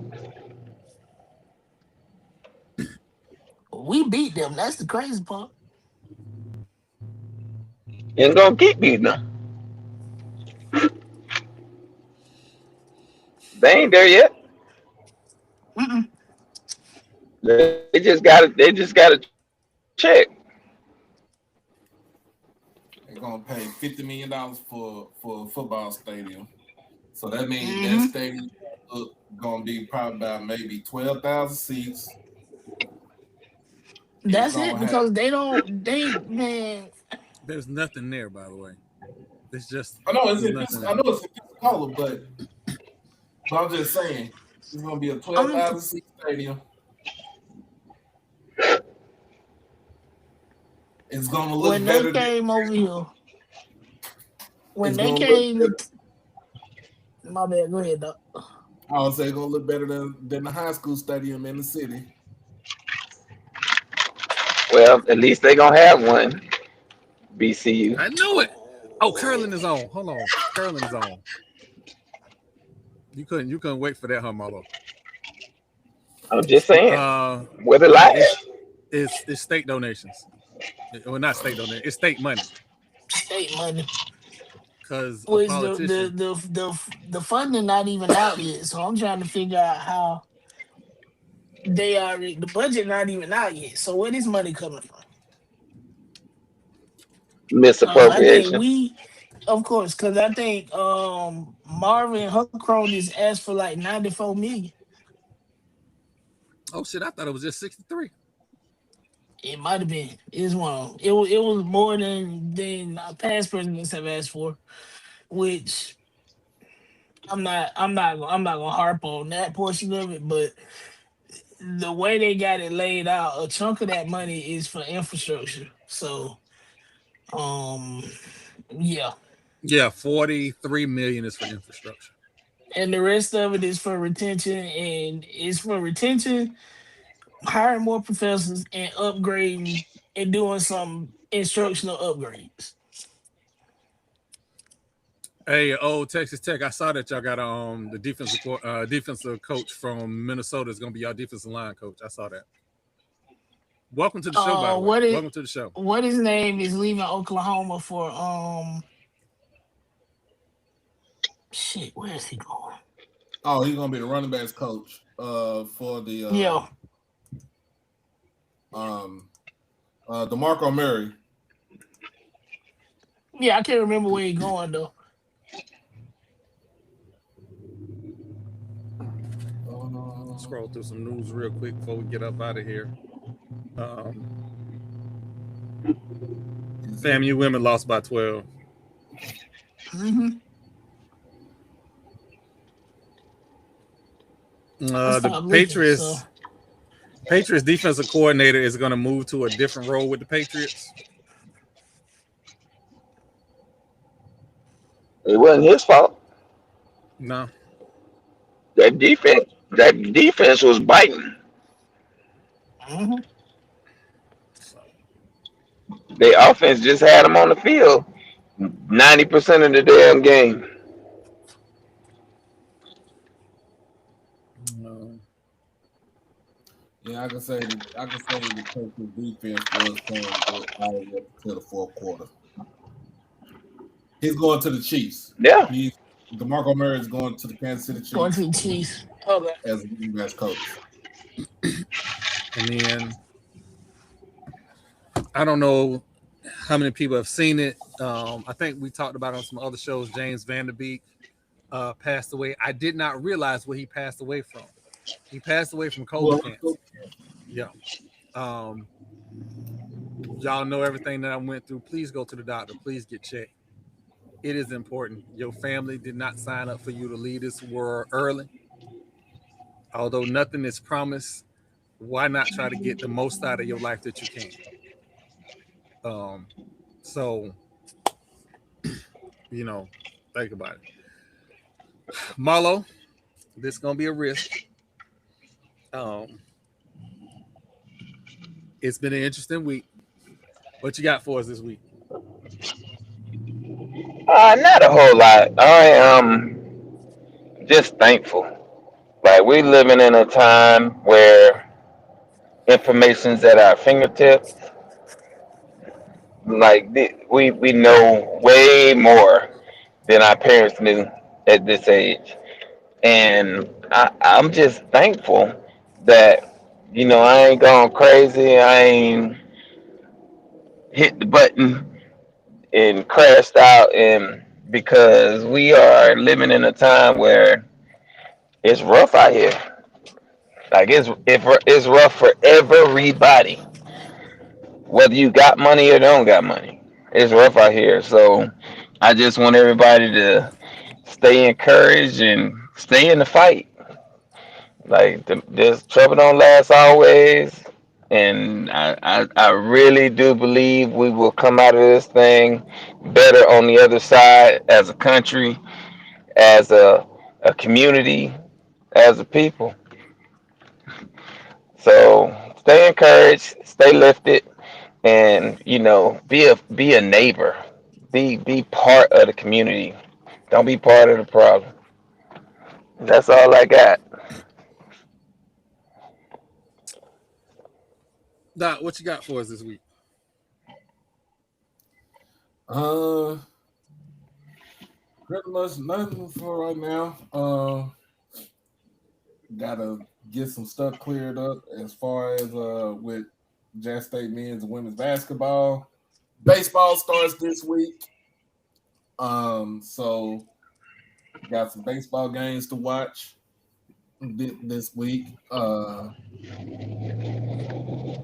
We beat them. That's the crazy part. And gonna keep beating them. They ain't there yet. Mm-mm. They just got to check. gonna pay $50 million for a football stadium. So that means that stadium gonna be probably about maybe 12,000 seats. That's it, because man. There's nothing there, by the way. It's just. I know it's in Pensacola, but I'm just saying it's gonna be a 12,000 seat stadium. It's gonna look when better. They came over here. When they came, my bad. Go ahead, Doc. I would say it's gonna look better than the high school stadium in the city. Well, at least they gonna have one. BCU. I knew it. Oh, curling is on. Hold on, curling is on. You couldn't wait for that, huh, Marlo? I'm just saying. With a lash. It's state donations. Well, not state donations. It's state money. State money. Because the funding not even out yet, so I'm trying to figure out how the budget not even out yet. So where this money coming from? Misappropriation. Of course, because I think Marvin her cronies asked for like $94 million. Oh shit! I thought it was just 63. It might have been. It was more than past presidents have asked for, which I'm not gonna harp on that portion of it, but the way they got it laid out, a chunk of that money is for infrastructure. So, yeah. Yeah, 43 million is for infrastructure. And the rest of it is for retention, and it's for retention, hiring more professors, and upgrading and doing some instructional upgrades. Hey, Texas Tech, I saw that y'all got the defensive coach from Minnesota is gonna be your defensive line coach. I saw that. Welcome to the show, by the way. Welcome to the show. What his name is leaving Oklahoma for shit, where is he going? Oh, he's gonna be the running backs coach for the DeMarco Murray. Yeah, I can't remember where he's going though. Scroll through some news real quick before we get up out of here. FAMU women lost by 12. The Patriots defensive coordinator is going to move to a different role with the Patriots. It wasn't his fault. No. That defense was biting. Their offense just had them on the field 90% of the damn game. Yeah, I can say the Patriots defense was playing good all the way up to the fourth quarter. He's going to the Chiefs. Yeah. DeMarco Murray is going to the Kansas City Chiefs. Going to the Chiefs. Okay. As the best coach. And then I don't know how many people have seen it. I think we talked about it on some other shows. James Vanderbeek passed away. I did not realize what he passed away from. He passed away from colon cancer. Yeah. Y'all know everything that I went through. Please go to the doctor. Please get checked. It is important. Your family did not sign up for you to leave this world early. Although nothing is promised, why not try to get the most out of your life that you can? So, think about it. Marlo, this is going to be a risk. It's been an interesting week. What you got for us this week? Not a whole lot. I am just thankful. Like, we living in a time where information's at our fingertips. Like, we know way more than our parents knew at this age. And I'm just thankful that, I ain't gone crazy. I ain't hit the button and crashed out, and because we are living in a time where it's rough out here. Like it's rough for everybody, whether you got money or don't got money. It's rough out here. So I just want everybody to stay encouraged and stay in the fight. Like this trouble don't last always, and I really do believe we will come out of this thing better on the other side as a country, as a community, as a people. So stay encouraged, stay lifted, and be a neighbor, be part of the community. Don't be part of the problem. That's all I got. Doc, what you got for us this week? Pretty much nothing for right now. Gotta get some stuff cleared up as far as with Jack State men's and women's basketball. Baseball starts this week. So got some baseball games to watch this week.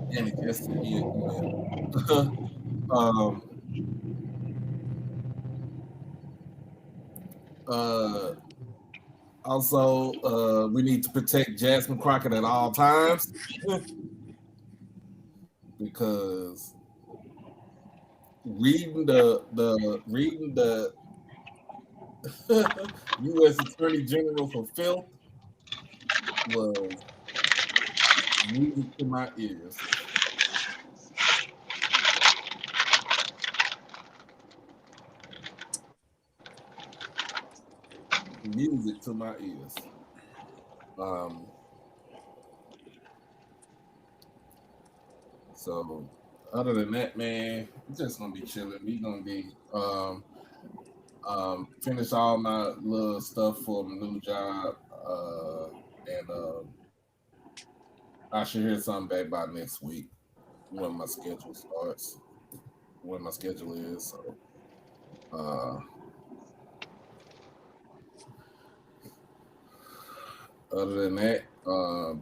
And it just also, we need to protect Jasmine Crockett at all times because reading the U.S. Attorney General for filth was music to my ears. Music to my ears. So other than that, man, we're just gonna be chilling. We're gonna be finish all my little stuff for my new job. And I should hear something back by next week when my schedule starts. When my schedule is. So other than that,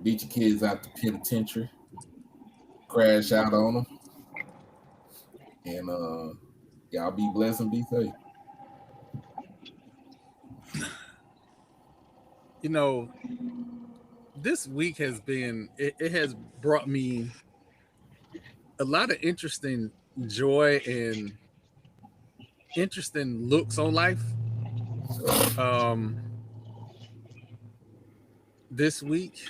beat your kids out the penitentiary, crash out on them, and y'all be blessed and be safe. You know, this week has been it has brought me a lot of interesting joy and interesting looks on life. This week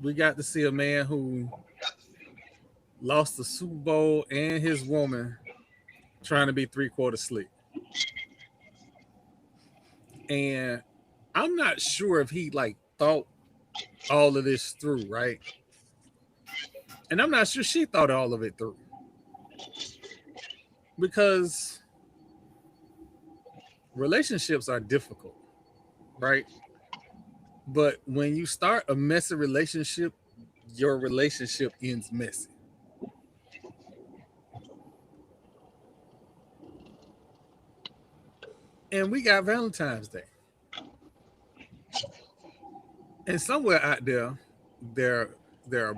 we got to see a man who lost the Super Bowl and his woman trying to be 3/4 asleep. And I'm not sure if he like thought all of this through, right? And I'm not sure she thought all of it through. Because relationships are difficult, right? But when you start a messy relationship, your relationship ends messy. And we got Valentine's Day. And somewhere out there, there are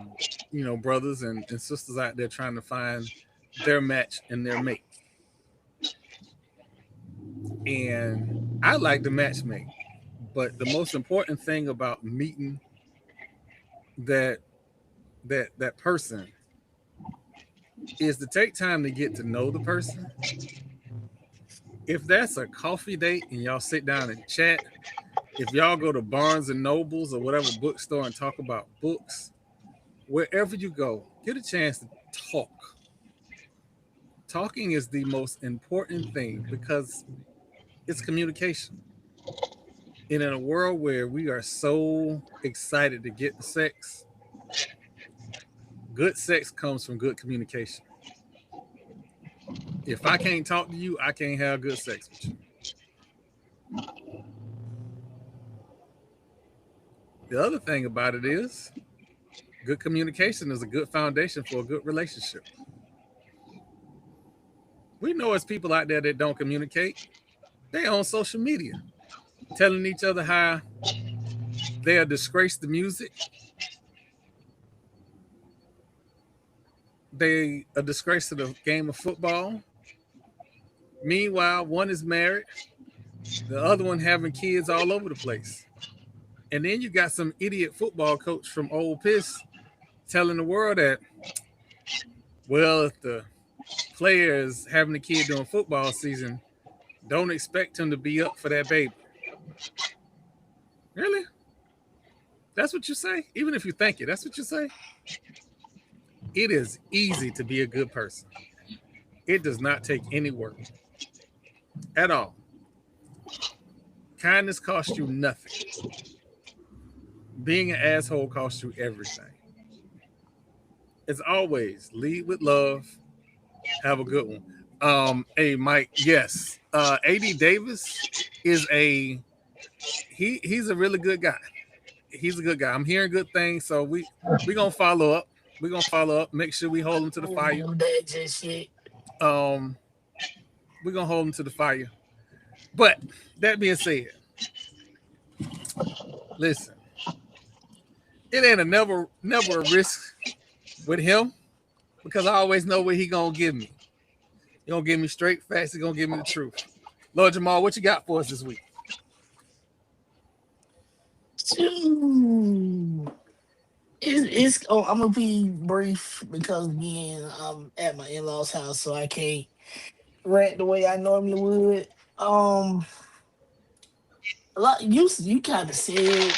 brothers and sisters out there trying to find their match and their mate. And I like to matchmake, but the most important thing about meeting that person is to take time to get to know the person. If that's a coffee date and y'all sit down and chat, if y'all go to Barnes and Nobles or whatever bookstore and talk about books, wherever you go, get a chance to talk. Talking is the most important thing because it's communication. And in a world where we are so excited to get the sex, good sex comes from good communication. If I can't talk to you, I can't have good sex with you. The other thing about it is good communication is a good foundation for a good relationship. We know it's people out there that don't communicate. They on social media, telling each other how they'll disgrace the music. They a disgrace to the game of football. Meanwhile, one is married, the other one having kids all over the place. And then you got some idiot football coach from Old Piss telling the world that, well, if the player is having a kid during football season, don't expect him to be up for that baby. Really? That's what you say? Even if you think it, that's what you say? It is easy to be a good person. It does not take any work at all. Kindness costs you nothing. Being an asshole costs you everything. As always, lead with love. Have a good one. Hey, Mike, yes. AD Davis is he's a really good guy. He's a good guy. I'm hearing good things, so we're gonna follow up. We're gonna follow up. Make sure we hold him to the fire. We're gonna hold him to the fire. But that being said, listen, it ain't a never a risk with him because I always know what he gonna give me. He gonna give me straight facts. He gonna give me the truth. Lord Jamal, what you got for us this week? I'm gonna be brief because again I'm at my in-laws' house, so I can't rant the way I normally would. A lot you kind of said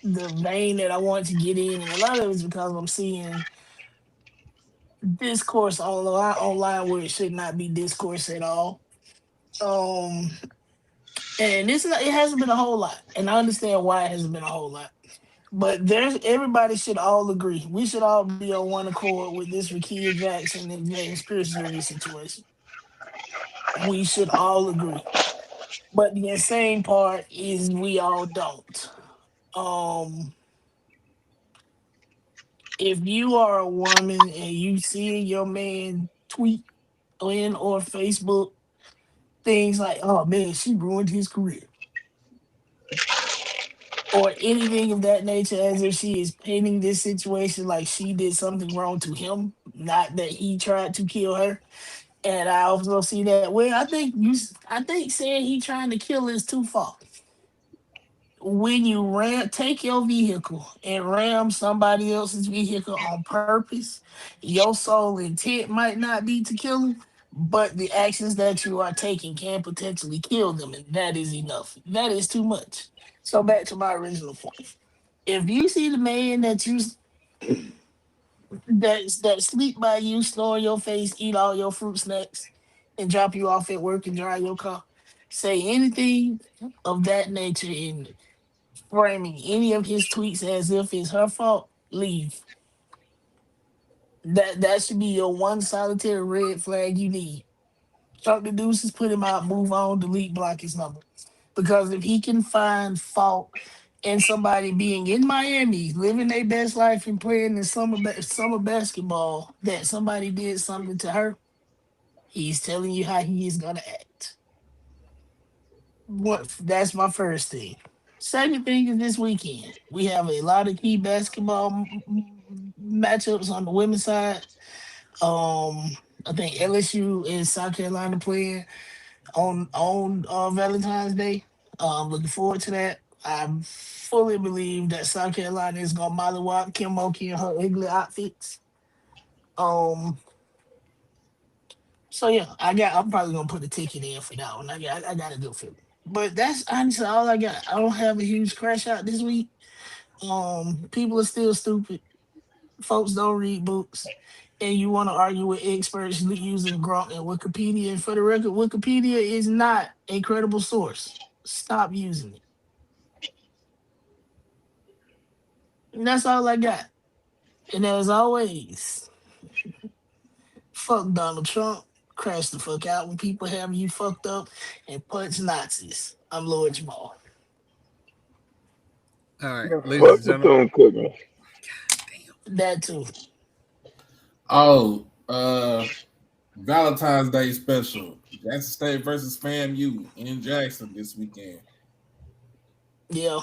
the vein that I want to get in, and a lot of it is because I'm seeing discourse online where it should not be discourse at all. And it hasn't been a whole lot, and I understand why it hasn't been a whole lot. But everybody should all agree. We should all be on one accord with this Rakia Jackson and James Pierce jury situation. We should all agree. But the insane part is we all don't. If you are a woman and you see your man tweet or Facebook things like, "Oh man, she ruined his career," or anything of that nature, as if she is painting this situation like she did something wrong to him, not that he tried to kill her. And I also see that. Well, I think saying he trying to kill is too far. When you take your vehicle and ram somebody else's vehicle on purpose, your sole intent might not be to kill them, but the actions that you are taking can potentially kill them, and that is enough. That is too much. So back to my original point. If you see the man that sleep by you, snore in your face, eat all your fruit snacks, and drop you off at work and drive your car, say anything of that nature in framing any of his tweets as if it's her fault, leave. That should be your one solitary red flag you need. Chuck the deuces, put him out, move on, delete, block his number. Because if he can find fault in somebody being in Miami, living their best life and playing in summer basketball, that somebody did something to her, he's telling you how he is gonna act. That's my first thing. Second thing is this weekend. We have a lot of key basketball matchups on the women's side. I think LSU and South Carolina playing on Valentine's Day. Looking forward to that. I fully believe that South Carolina is gonna mollywop Kim Mulkey and her ugly outfits. Um, so yeah, I'm probably gonna put a ticket in for that one. I got a good feeling. But that's honestly all I got. I don't have a huge crash out this week. People are still stupid. Folks don't read books, and you want to argue with experts using Grok and Wikipedia. And for the record, Wikipedia is not a credible source. Stop using it. And that's all I got. And as always, fuck Donald Trump. Crash the fuck out when people have you fucked up and punch Nazis. I'm Lord Jamal. All right, ladies and gentlemen. That too. Oh, Valentine's Day special. Jackson State versus FAMU in Jackson this weekend. Yeah.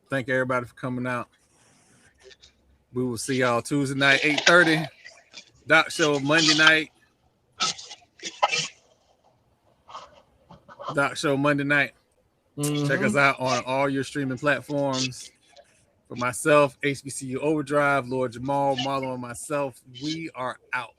Thank everybody for coming out. We will see y'all Tuesday night, 8:30. Doc Show Monday night. Doc Show Monday night. Check us out on all your streaming platforms. For myself, HBCU Overdrive, Lord Jamal, Marlon, and myself, we are out.